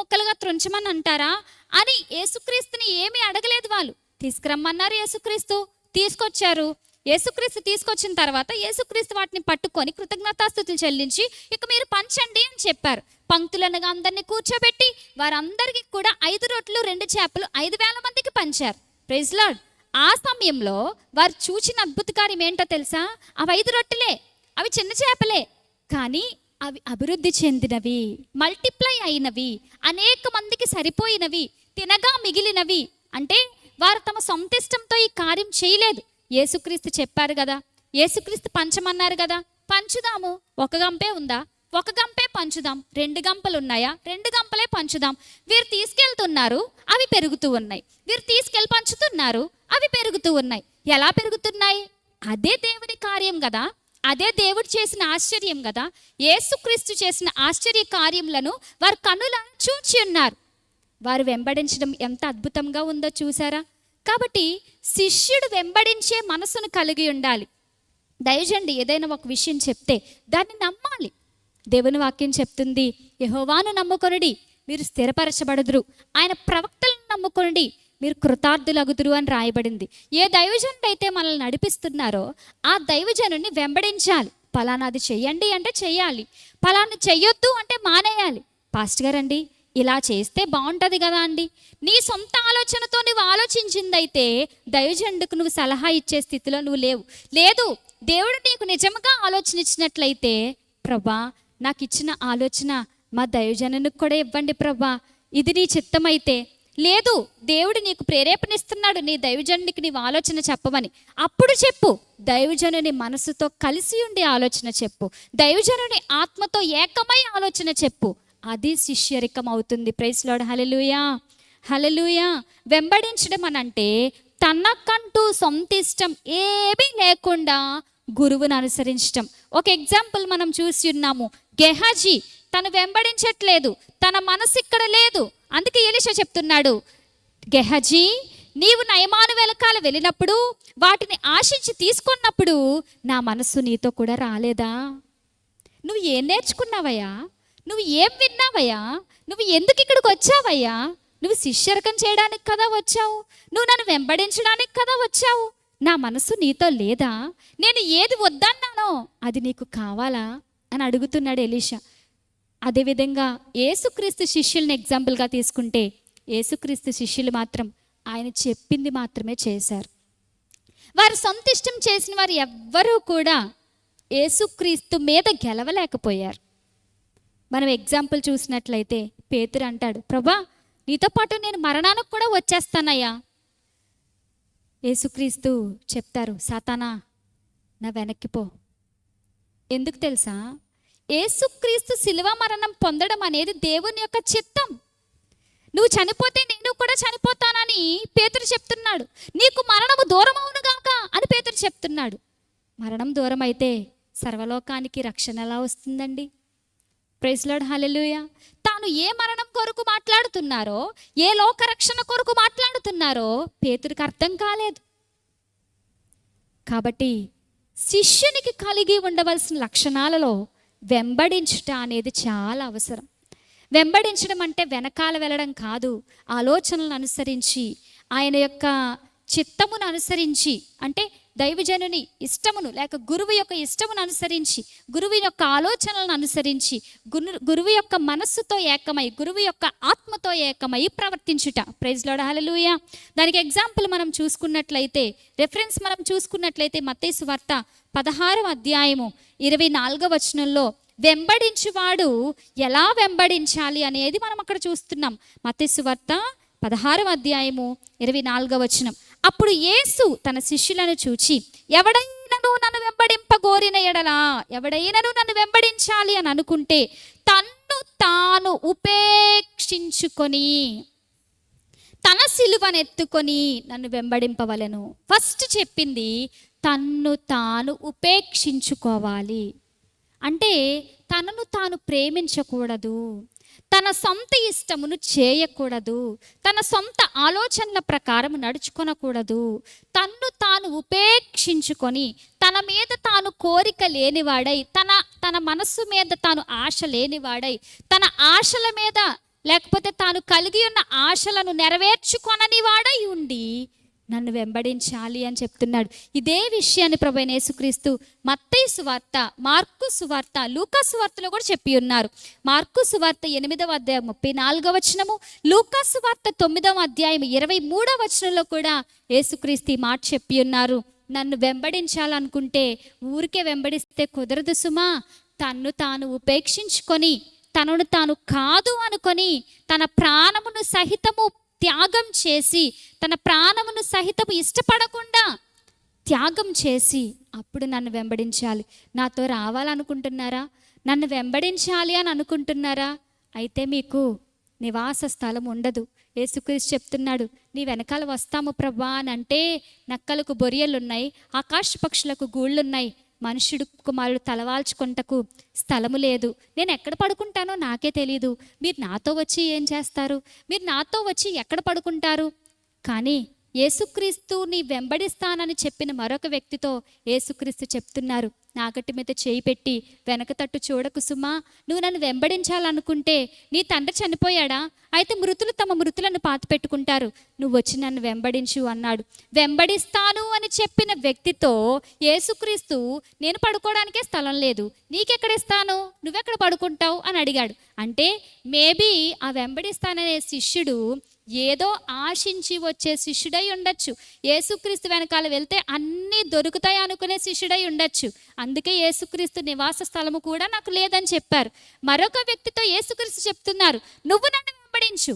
ముక్కలుగా త్రుంచమని అంటారా అని యేసుక్రీస్తుని ఏమీ అడగలేదు. వాళ్ళు తీసుకురమ్మన్నారు, యేసుక్రీస్తు తీసుకొచ్చారు. యేసుక్రీస్తు తీసుకొచ్చిన తర్వాత యేసుక్రీస్తు వాటిని పట్టుకొని కృతజ్ఞతాస్తుతులు చెల్లించి, ఇక మీరు పంచండి అని చెప్పారు. పంక్తులనుగా అందరినీ కూర్చోబెట్టి వారందరికీ కూడా 5 రొట్టెలు 2 చేపలు 5,000 మందికి పంచారు. Praise lord. ఆ సమయంలో వారు చూచిన అద్భుత కార్యం ఏంటో తెలుసా? అవి 5 రొట్టెలే, అవి చిన్న చేపలే, కానీ అవి అభివృద్ధి చెందినవి, మల్టిప్లై అయినవి, అనేక మందికి సరిపోయినవి, తినగా మిగిలినవి. అంటే వారు తమ సొంత ఇష్టంతో ఈ కార్యం చేయలేదు. యేసుక్రీస్తు చెప్పారు కదా, యేసుక్రీస్తు పంచమన్నారు కదా, పంచుదాము. 1 గంపే ఉందా? 1 గంపే పంచుదాం. 2 గంపలు ఉన్నాయా? 2 గంపలే పంచుదాం. వీరు తీసుకెళ్తున్నారు, అవి పెరుగుతూ ఉన్నాయి. వీరు తీసుకెళ్ళి పంచుతున్నారు, అవి పెరుగుతూ ఉన్నాయి. ఎలా పెరుగుతున్నాయి? అదే దేవుని కార్యం కదా, అదే దేవుడు చేసిన ఆశ్చర్యం కదా. యేసుక్రీస్తు చేసిన ఆశ్చర్య కార్యములను వారు కన్నులారా చూచి ఉన్నారు. వారు వెంబడించడం ఎంత అద్భుతంగా ఉందో చూసారా. కాబట్టి శిష్యుడు వెంబడించే మనసును కలిగి ఉండాలి. దయచేయండి, ఏదైనా ఒక విషయం చెప్తే దాన్ని నమ్మాలి. దేవుని వాక్యం చెప్తుంది, యెహోవాను నమ్ముకొనుడి మీరు స్థిరపరచబడుదురు, ఆయన ప్రవక్తలను నమ్ముకొనుడి మీరు కృతార్థులగుదురు అని రాయబడింది. ఏ దైవజనుడు అయితే మనల్ని నడిపిస్తున్నారో ఆ దైవజనుడిని వెంబడించాలి. పలానాది చెయ్యండి అంటే చెయ్యాలి, పలానా చెయ్యొద్దు అంటే మానేయాలి. పాస్టర్ గారండి ఇలా చేస్తే బాగుంటుంది కదా అండి, నీ సొంత ఆలోచనతో నువ్వు ఆలోచించిందైతే దైవజనుడికి నువ్వు సలహా ఇచ్చే స్థితిలో నువ్వు లేవు. లేదు, దేవుడు నీకు నిజంగా ఆలోచన ఇచ్చినట్లయితే, ప్రభా నాకు ఇచ్చిన ఆలోచన మా దైవజనునికి కూడా ఇవ్వండి ప్రభా, ఇది నీ చిత్తమైతే. లేదు, దేవుడు నీకు ప్రేరేపణిస్తున్నాడు నీ దైవజనునికి నీవు ఆలోచన చెప్పమని, అప్పుడు చెప్పు. దైవజనుని మనసుతో కలిసి ఉండి ఆలోచన చెప్పు, దైవజనుని ఆత్మతో ఏకమై ఆలోచన చెప్పు. అది శిష్యరికం అవుతుంది. Praise lord. Hallelujah, hallelujah. వెంబడించడం అనంటే తనకంటూ సొంత ఇష్టం ఏమీ లేకుండా గురువును అనుసరించడం. ఒక ఎగ్జాంపుల్ మనం చూసి ఉన్నాము. గెహాజీ తను వెంబడించట్లేదు, తన మనసు ఇక్కడ లేదు. అందుకే ఎలీషా చెప్తున్నాడు, గెహాజీ నీవు నయమాను వెనకాల వెళ్ళినప్పుడు వాటిని ఆశించి తీసుకున్నప్పుడు నా మనస్సు నీతో కూడా రాలేదా? నువ్వు ఏం నేర్చుకున్నావయ్యా? నువ్వు ఏం విన్నావయ్యా? నువ్వు ఎందుకు ఇక్కడికి వచ్చావయ్యా? నువ్వు శిష్యరకం చేయడానికి కదా వచ్చావు, నువ్వు నన్ను వెంబడించడానికి కదా వచ్చావు. నా మనసు నీతో లేదా? నేను ఏది వద్దన్నానో అది నీకు కావాలా అని అడుగుతున్నాడు ఎలీషా. అదేవిధంగా యేసుక్రీస్తు శిష్యుల్ని ఎగ్జాంపుల్గా తీసుకుంటే, యేసుక్రీస్తు శిష్యులు మాత్రం ఆయన చెప్పింది మాత్రమే చేశారు. వారు సొంత ఇష్టం చేసిన వారు ఎవ్వరూ కూడా యేసుక్రీస్తు మీద గెలవలేకపోయారు. మనం ఎగ్జాంపుల్ చూసినట్లయితే పేతురు అంటాడు, ప్రభా నీతో పాటు నేను మరణానికి కూడా వచ్చేస్తానయ్యా. యేసుక్రీస్తు చెప్తారు, సాతానా నా వెనక్కిపో. ఎందుకు తెలుసా? యేసుక్రీస్తు శిలువ మరణం పొందడం అనేది దేవుని యొక్క చిత్తం. నువ్వు చనిపోతే నేను కూడా చనిపోతానని పేతురు చెప్తున్నాడు. నీకు మరణము దూరం అవునుగాక అని పేతురు చెప్తున్నాడు. మరణం దూరం అయితే సర్వలోకానికి రక్షణ ఎలా వస్తుందండి? Praise lord. హల్లెలూయా. తాను ఏ మరణం కొరకు మాట్లాడుతున్నారో, ఏ లోక రక్షణ కొరకు మాట్లాడుతున్నారో పేతురికి అర్థం కాలేదు. కాబట్టి శిష్యునికి కలిగి ఉండవలసిన లక్షణాలలో వెంబడించుట అనేది చాలా అవసరం. వెంబడించడం అంటే వెనకాల వెళ్ళడం కాదు, ఆలోచనలను అనుసరించి ఆయన యొక్క చిత్తమును అనుసరించి, అంటే దైవజనుని ఇష్టమును లేక గురువు యొక్క ఇష్టమును అనుసరించి, గురువు యొక్క ఆలోచనలను అనుసరించి, గురువు యొక్క మనస్సుతో ఏకమై, గురువు యొక్క ఆత్మతో ఏకమై ప్రవర్తించుట. Praise lord. హల్లెలూయా. దానికి ఎగ్జాంపుల్ మనం చూసుకున్నట్లయితే, రెఫరెన్స్ మనం చూసుకున్నట్లయితే మత్తయి సువార్త 16వ అధ్యాయము 24వ వచనంలో వెంబడించువాడు ఎలా వెంబడించాలి అనేది మనం అక్కడ చూస్తున్నాం. మత్తయి సువార్త 16వ అధ్యాయము 24వ వచనం. అప్పుడు యేసు తన శిష్యులను చూచి, ఎవడైనను నన్ను వెంబడింపగోరిన ఎడలా, ఎవడైనను నన్ను వెంబడించాలి అని అనుకుంటే తన్ను తాను ఉపేక్షించుకొని తన సిలువనెత్తుకొని నన్ను వెంబడింపవలెను. ఫస్ట్ చెప్పింది తన్ను తాను ఉపేక్షించుకోవాలి. అంటే తనను తాను ప్రేమించకూడదు, తన సొంత ఇష్టమును చేయకూడదు, తన సొంత ఆలోచనల ప్రకారం నడుచుకొనకూడదు. తన్ను తాను ఉపేక్షించుకొని తన మీద తాను కోరిక లేనివాడై, తన మనస్సు మీద తాను ఆశ లేనివాడై, తన ఆశల మీద లేకపోతే తాను కలిగి ఉన్న ఆశలను నెరవేర్చుకొనని వాడై ఉండి నన్ను వెంబడించాలి అని చెప్తున్నాడు. ఇదే విషయాన్ని ప్రభువైన యేసుక్రీస్తు మత్తయి సువార్త, మార్కు సువార్త, లూకా సువార్తలో కూడా చెప్పి ఉన్నారు. మార్కు సువార్త 8వ అధ్యాయం 34వ వచనము, లూకా సువార్త 9వ అధ్యాయం 23వ వచనంలో కూడా యేసుక్రీస్తు ఈ మాట చెప్పి ఉన్నారు. నన్ను వెంబడించాలనుకుంటే ఊరికే వెంబడిస్తే కుదరదు సుమా. తన్ను తాను ఉపేక్షించుకొని, తనను తాను కాదు అనుకొని, తన ప్రాణమును సహితము త్యాగం చేసి, తన ప్రాణమును సహితము ఇష్టపడకుండా త్యాగం చేసి అప్పుడు నన్ను వెంబడించాలి. నాతో రావాలనుకుంటున్నారా? నన్ను వెంబడించాలి అని అనుకుంటున్నారా? అయితే మీకు నివాస స్థలం ఉండదు. యేసుక్రీస్తు చెప్తున్నాడు, నీ వెనకాల వస్తాము ప్రభా అని అంటే, నక్కలకు బొరియలున్నాయి, ఆకాశ పక్షులకు గూళ్ళున్నాయి, మనుష్యుడు కుమారుడు తలవాల్చుకొనుటకు స్థలము లేదు, నేను ఎక్కడ పడుకుంటానో నాకే తెలియదు, మీరు నాతో వచ్చి ఏం చేస్తారు, మీరు నాతో వచ్చి ఎక్కడ పడుకుంటారు. కానీ యేసుక్రీస్తుని వెంబడిస్తానని చెప్పిన మరొక వ్యక్తితో యేసుక్రీస్తు చెప్తున్నారు, నాగటి మీద చేయి పెట్టి వెనక తట్టు చూడకు సుమా, నువ్వు నన్ను వెంబడించాలనుకుంటే నీ తండ్రి చనిపోయాడా, అయితే మృతులు తమ మృతులను పాతిపెట్టుకుంటారు, నువ్వు వచ్చి నన్ను వెంబడించు అన్నాడు. వెంబడిస్తాను అని చెప్పిన వ్యక్తితో యేసుక్రీస్తు, నేను పడుకోవడానికే స్థలం లేదు, నీకెక్కడిస్తాను, నువ్వెక్కడ పడుకుంటావు అని అడిగాడు. అంటే మేబీ ఆ వెంబడిస్తాననే శిష్యుడు ఏదో ఆశించి వచ్చే శిష్యుడై ఉండొచ్చు. యేసుక్రీస్తు వెనకాల వెళ్తే అన్నీ దొరుకుతాయి అనుకునే శిష్యుడై ఉండొచ్చు. అందుకే యేసుక్రీస్తు నివాస స్థలము కూడా నాకు లేదని చెప్పారు. మరొక వ్యక్తితో యేసుక్రీస్తు చెప్తున్నారు, నువ్వు నన్ను వెంబడించు,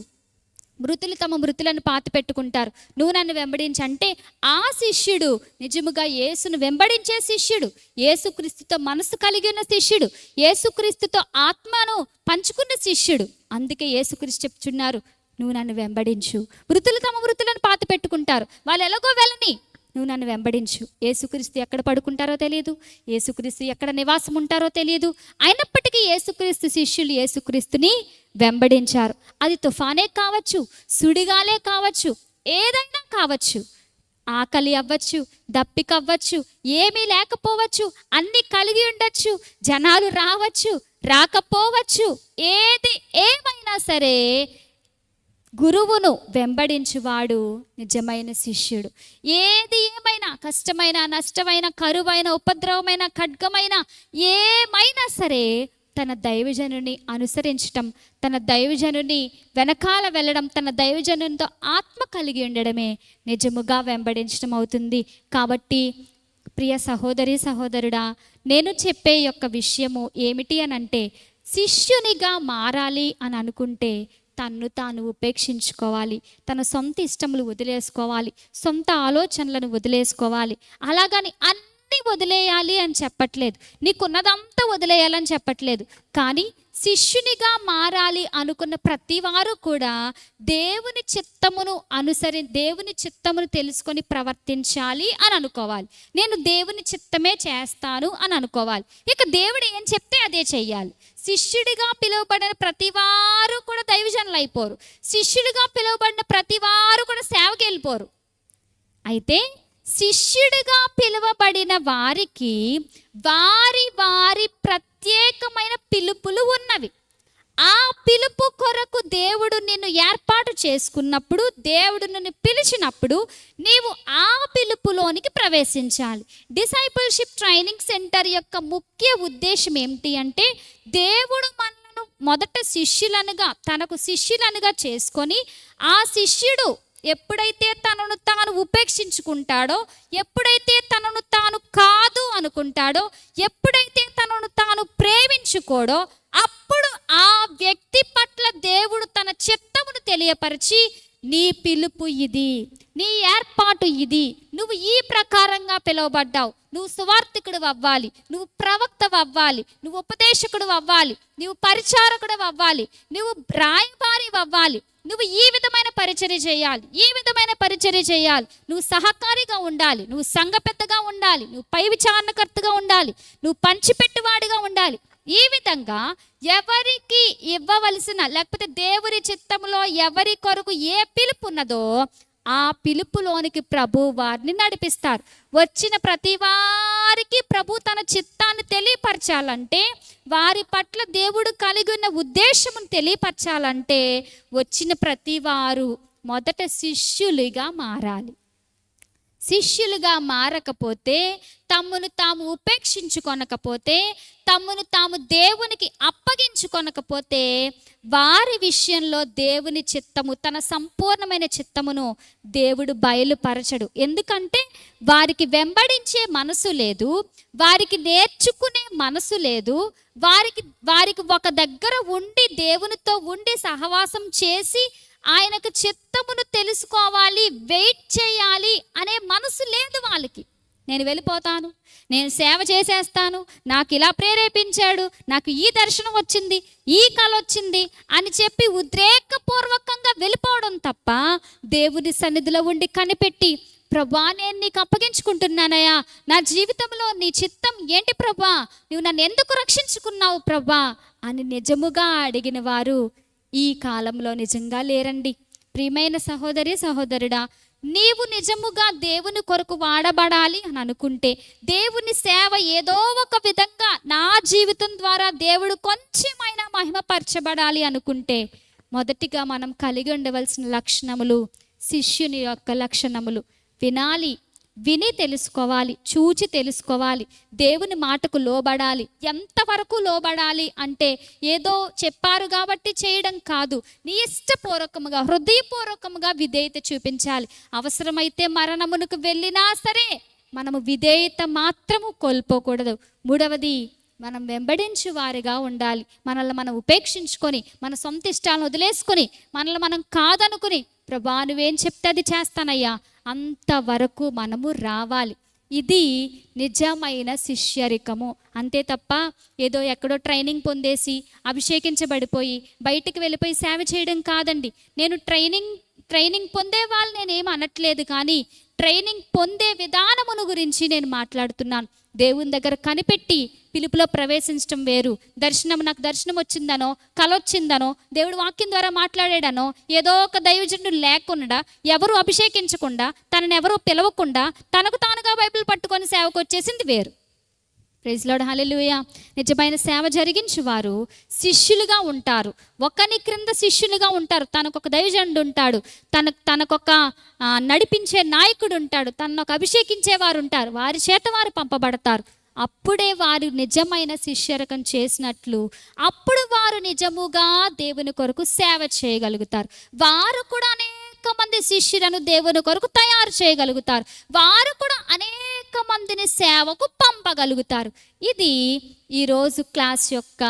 మృతులు తమ మృతులను పాతి పెట్టుకుంటారు, నువ్వు నన్ను వెంబడించు. అంటే ఆ శిష్యుడు నిజముగా యేసును వెంబడించే శిష్యుడు, యేసుక్రీస్తుతో మనసు కలిగి ఉన్న శిష్యుడు, యేసుక్రీస్తుతో ఆత్మను పంచుకున్న శిష్యుడు. అందుకే యేసుక్రీస్తు చెప్తున్నారు, నువ్వు నన్ను వెంబడించు. మృతులు తమ మృతులను పాతి పెట్టుకుంటారు, వాళ్ళు ఎలాగో వెళ్ళని, నువ్వు నన్ను వెంబడించు. యేసుక్రీస్తు ఎక్కడ పడుకుంటారో తెలియదు, యేసుక్రీస్తు ఎక్కడ నివాసం ఉంటారో తెలియదు, అయినప్పటికీ యేసుక్రీస్తు శిష్యులు యేసుక్రీస్తుని వెంబడించారు. అది తుఫానే కావచ్చు, సుడిగాలే కావచ్చు, ఏదైనా కావచ్చు, ఆకలి అవ్వచ్చు, దప్పిక అవ్వచ్చు, ఏమీ లేకపోవచ్చు, అన్నీ కలిగి ఉండొచ్చు, జనాలు రావచ్చు రాకపోవచ్చు, ఏది ఏమైనా సరే గురువును వెంబడించువాడు నిజమైన శిష్యుడు. ఏది ఏమైనా, కష్టమైన, నష్టమైన, కరువైన, ఉపద్రవమైన, ఖడ్గమైన, ఏమైనా సరే తన దైవజనుని అనుసరించటం, తన దైవజనుని వెనకాల వెళ్ళడం, తన దైవజనునితో ఆత్మ కలిగి ఉండడమే నిజముగా వెంబడించడం అవుతుంది. కాబట్టి ప్రియ సహోదరి సహోదరుడా, నేను చెప్పే యొక్క విషయము ఏమిటి అని అంటే, శిష్యునిగా మారాలి అని అనుకుంటే తన్ను తాను ఉపేక్షించుకోవాలి, తన సొంత ఇష్టములు వదిలేసుకోవాలి, సొంత ఆలోచనలను వదిలేసుకోవాలి. అలాగని అన్నీ వదిలేయాలి అని చెప్పట్లేదు, నీకున్నదంతా వదిలేయాలని చెప్పట్లేదు. కానీ శిష్యునిగా మారాలి అనుకున్న ప్రతి వారు కూడా దేవుని చిత్తమును తెలుసుకొని ప్రవర్తించాలి అని అనుకోవాలి. నేను దేవుని చిత్తమే చేస్తాను అని అనుకోవాలి. ఇక దేవుడు ఏం చెప్తే అదే చెయ్యాలి. శిష్యుడిగా పిలువబడిన ప్రతి వారు కూడా దైవజనులు అయిపోరు, శిష్యుడిగా పిలువబడిన ప్రతి వారు కూడా సేవకి వెళ్ళిపోరు. అయితే శిష్యుడిగా పిలువబడిన వారికి వారి వారి ప్రత్యేకమైన పిలుపులు ఉన్నవి. ఆ పిలుపు కొరకు దేవుడు నిన్ను ఏర్పాటు చేసుకున్నప్పుడు, దేవుడు నిన్ను పిలిచినప్పుడు నీవు ఆ పిలుపులోనికి ప్రవేశించాలి. డిసైపుల్షిప్ ట్రైనింగ్ సెంటర్ యొక్క ముఖ్య ఉద్దేశం ఏమిటి అంటే, దేవుడు మనను మొదట తనకు శిష్యులనుగా చేసుకొని, ఆ శిష్యుడు ఎప్పుడైతే తనను తాను ఉపేక్షించుకుంటాడో, ఎప్పుడైతే తనను తాను కాదు అనుకుంటాడో, ఎప్పుడైతే తనను తాను ప్రేమించుకోడో, అప్పుడు ఆ వ్యక్తి పట్ల దేవుడు తన చిత్తమును తెలియపరిచి, నీ పిలుపు ఇది, నీ ఏర్పాటు ఇది, నువ్వు ఈ ప్రకారంగా పిలువబడ్డావు, నువ్వు సువార్థికుడు అవ్వాలి, నువ్వు ప్రవక్త అవ్వాలి, నువ్వు ఉపదేశకుడు అవ్వాలి, నువ్వు పరిచారకుడు అవ్వాలి, నువ్వు రాయబారి అవ్వాలి, నువ్వు ఈ విధమైన పరిచర్య చేయాలి, ఈ విధమైన పరిచర్య చేయాలి, నువ్వు సహకారిగా ఉండాలి, నువ్వు సంఘ పెద్దగా ఉండాలి, నువ్వు పై విచారణకర్తగా ఉండాలి, నువ్వు పంచిపెట్టువాడిగా ఉండాలి. ఈ విధంగా ఎవరికి ఇవ్వవలసిన, లేకపోతే దేవుని చిత్తములో ఎవరి కొరకు ఏ పిలుపు ఉన్నదో ఆ పిలుపులోనికి ప్రభు వారిని నడిపిస్తారు. వచ్చిన ప్రతి వారికి ప్రభు తన చిత్తాన్ని తెలియపరచాలంటే, వారి పట్ల దేవుడు కలిగి ఉన్న ఉద్దేశమును తెలియపరచాలంటే, వచ్చిన ప్రతి వారు మొదట శిష్యులుగా మారాలి. శిష్యులుగా మారకపోతే, తమ్మును తాము ఉపేక్షించుకొనకపోతే, తమ్మును తాము దేవునికి అప్పగించుకొనకపోతే, వారి విషయంలో దేవుని చిత్తము, తన సంపూర్ణమైన చిత్తమును దేవుడు బయలుపరచడు. ఎందుకంటే వారికి వెంబడించే మనసు లేదు, వారికి నేర్చుకునే మనసు లేదు, వారికి ఒక దగ్గర ఉండి దేవునితో ఉండి సహవాసం చేసి ఆయనకు చిత్తమును తెలుసుకోవాలి, వెయిట్ చేయాలి అనే మనసు లేదు వాళ్ళకి. నేను వెళ్ళిపోతాను, నేను సేవ చేసేస్తాను, నాకు ఇలా ప్రేరేపించాడు, నాకు ఈ దర్శనం వచ్చింది, ఈ కళ వచ్చింది అని చెప్పి ఉద్రేకపూర్వకంగా వెళ్ళిపోవడం తప్ప, దేవుని సన్నిధిలో ఉండి కనిపెట్టి, ప్రభా నేను నీకు అప్పగించుకుంటున్నానయ్యా, నా జీవితంలో నీ చిత్తం ఏంటి ప్రభా, నువ్వు నన్ను ఎందుకు రక్షించుకున్నావు ప్రభా అని నిజముగా అడిగిన వారు ఈ కాలంలో నిజంగా లేరండి. ప్రియమైన సహోదరి సహోదరుడా, నీవు నిజముగా దేవుని కొరకు వాడబడాలి అని అనుకుంటే, దేవుని సేవ ఏదో ఒక విధంగా నా జీవితం ద్వారా దేవుడు కొంచెమైనా మహిమపరచబడాలి అనుకుంటే, మొదటిగా మనం కలిగి ఉండవలసిన లక్షణములు శిష్యుని యొక్క లక్షణములు. వినాలి, విని తెలుసుకోవాలి, చూచి తెలుసుకోవాలి, దేవుని మాటకు లోబడాలి. ఎంతవరకు లోబడాలి అంటే ఏదో చెప్పారు కాబట్టి చేయడం కాదు, నీ ఇష్టపూర్వకముగా హృదయపూర్వకముగా విధేయత చూపించాలి. అవసరమైతే మరణమునకు వెళ్ళినా సరే మనము విధేయత మాత్రము కోల్పోకూడదు. మూడవది, మనం వెంబడించు వారిగా ఉండాలి. మనల్ని మనం ఉపేక్షించుకొని, మన సొంత ఇష్టాలను వదిలేసుకొని, మనల్ని మనం కాదనుకుని, ప్రభా నువ్వేం చెప్తే అది చేస్తానయ్యా, అంతవరకు మనము రావాలి. ఇది నిజమైన శిష్యరికము. అంతే తప్ప ఏదో ఎక్కడో ట్రైనింగ్ పొందేసి అభిషేకించబడిపోయి బయటికి వెళ్ళిపోయి సేవ చేయడం కాదండి. నేను ట్రైనింగ్ పొందే వాళ్ళు నేనేం అనట్లేదు, కానీ ట్రైనింగ్ పొందే విధానమును గురించి నేను మాట్లాడుతున్నాను. దేవుని దగ్గర కనిపెట్టి పిలుపులో ప్రవేశించడం వేరు. నాకు దర్శనం వచ్చిందనో, కల వచ్చిందనో, దేవుడు వాక్యం ద్వారా మాట్లాడాడనో, ఏదో ఒక దైవజనుడు లేకుండా, ఎవరు అభిషేకించకుండా, తనని ఎవరు పిలవకుండా తనకు తానుగా బైబిల్ పట్టుకొని సేవకు వచ్చేసింది వేరు. ప్రైజ్ లార్డ్, హల్లెలూయా. నిజమైన సేవ జరిగించువారు శిష్యులుగా ఉంటారు, ఒకని క్రింద శిష్యులుగా ఉంటారు. తనకొక దైవజనుడు ఉంటాడు, తనకొక నడిపించే నాయకుడు ఉంటాడు, తనొక అభిషేకించేవారు ఉంటారు, వారి చేత వారు పంపబడతారు. అప్పుడే వారు నిజమైన శిష్యరకం చేసినట్లు, అప్పుడు వారు నిజముగా దేవుని కొరకు సేవ చేయగలుగుతారు. వారు కూడా అనేక మంది శిష్యులను దేవుని కొరకు తయారు చేయగలుగుతారు. వారు కూడా అనేక మందిని సేవకు పంపగలుగుతారు. ఇది ఈరోజు క్లాస్ యొక్క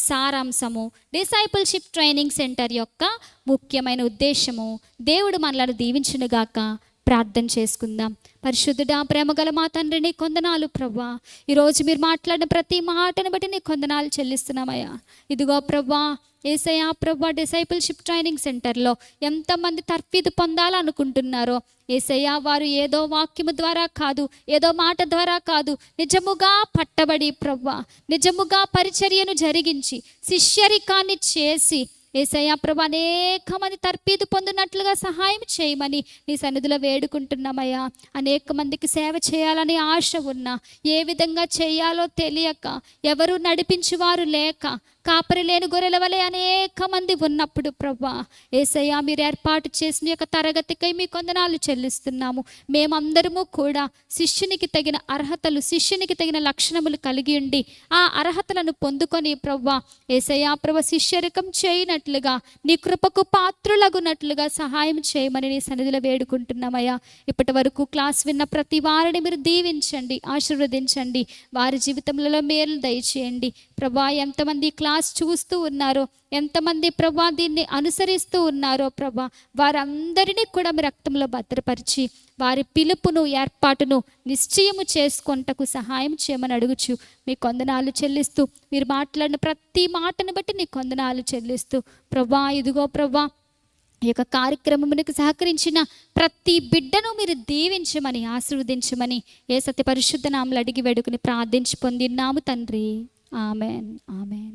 సారాంశము, డిసైపుల్షిప్ ట్రైనింగ్ సెంటర్ యొక్క ముఖ్యమైన ఉద్దేశము. దేవుడు మనలను దీవించునుగాక. ప్రార్థన చేసుకుందాం. పరిశుద్ధుడా, ప్రేమగల మా తండ్రి, నీ కొందనాలు ప్రభా. ఈరోజు మీరు మాట్లాడిన ప్రతి మాటను బట్టి నీ కొందనాలు చెల్లిస్తున్నామయ్యా. ఇదిగో ప్రభా, యేసయ్యా ప్రభా, డిసైపుల్షిప్ ట్రైనింగ్ సెంటర్లో ఎంతమంది తర్ఫీదు పొందాలనుకుంటున్నారో యేసయ్యా, వారు ఏదో వాక్యము ద్వారా కాదు, ఏదో మాట ద్వారా కాదు, నిజముగా పట్టబడి ప్రభా, నిజముగా పరిచర్యను జరిగించి శిష్యరికాన్ని చేసి యేసయ్యా ప్రభా, అనేక మంది తర్ఫీదు పొందినట్లుగా సహాయం చేయమని నీ సన్నిధిలో వేడుకుంటున్నామయ్యా. అనేక మందికి సేవ చేయాలని ఆశ ఉన్నా, ఏ విధంగా చేయాలో తెలియక, ఎవరు నడిపించేవారు లేక, కాపరి లేని గొర్రెల వలె అనేక మంది ఉన్నప్పుడు ప్రభా, యేసయ్యా మీరు ఏర్పాటు చేసిన యొక్క తరగతికై మీ కొందనాలు చెల్లిస్తున్నాము. మేమందరము కూడా శిష్యునికి తగిన అర్హతలు, శిష్యునికి తగిన లక్షణములు కలిగి ఉండి ఆ అర్హతలను పొందుకొని ప్రభా, యేసయ్యా ప్రభా, శిష్యరికం చేయనట్లుగా, నీ కృపకు పాత్రులగునట్లుగా సహాయం చేయమని నీ సన్నిధిలో వేడుకుంటున్నామయ్యా. ఇప్పటి వరకు క్లాస్ విన్న ప్రతి వారిని మీరు దీవించండి, ఆశీర్వదించండి, వారి జీవితంలో మేలు దయచేయండి ప్రభా. ఎంతమంది క్లాస్ చూస్తూ ఉన్నారో, ఎంతమంది ప్రభా దీన్ని అనుసరిస్తూ ఉన్నారో ప్రభా, వారందరినీ కూడా మీ రక్తంలో భద్రపరిచి వారి పిలుపును, ఏర్పాటును నిశ్చయము చేసుకొంటకు సహాయం చేయమని అడుగుచు మీ కొందనాలు చెల్లిస్తూ, మీరు మాట్లాడిన ప్రతి మాటను బట్టి నీ కొందనాలు చెల్లిస్తూ ప్రభా, ఇదిగో ప్రభా, ఈ యొక్క కార్యక్రమమునికి సహకరించిన ప్రతి బిడ్డను మీరు దీవించమని, ఆశీర్వదించమని యేసయ్య పరిశుద్ధ నామములో అడిగి వేడుకుని ప్రార్థించి పొందినాము తండ్రి. Amen, amen.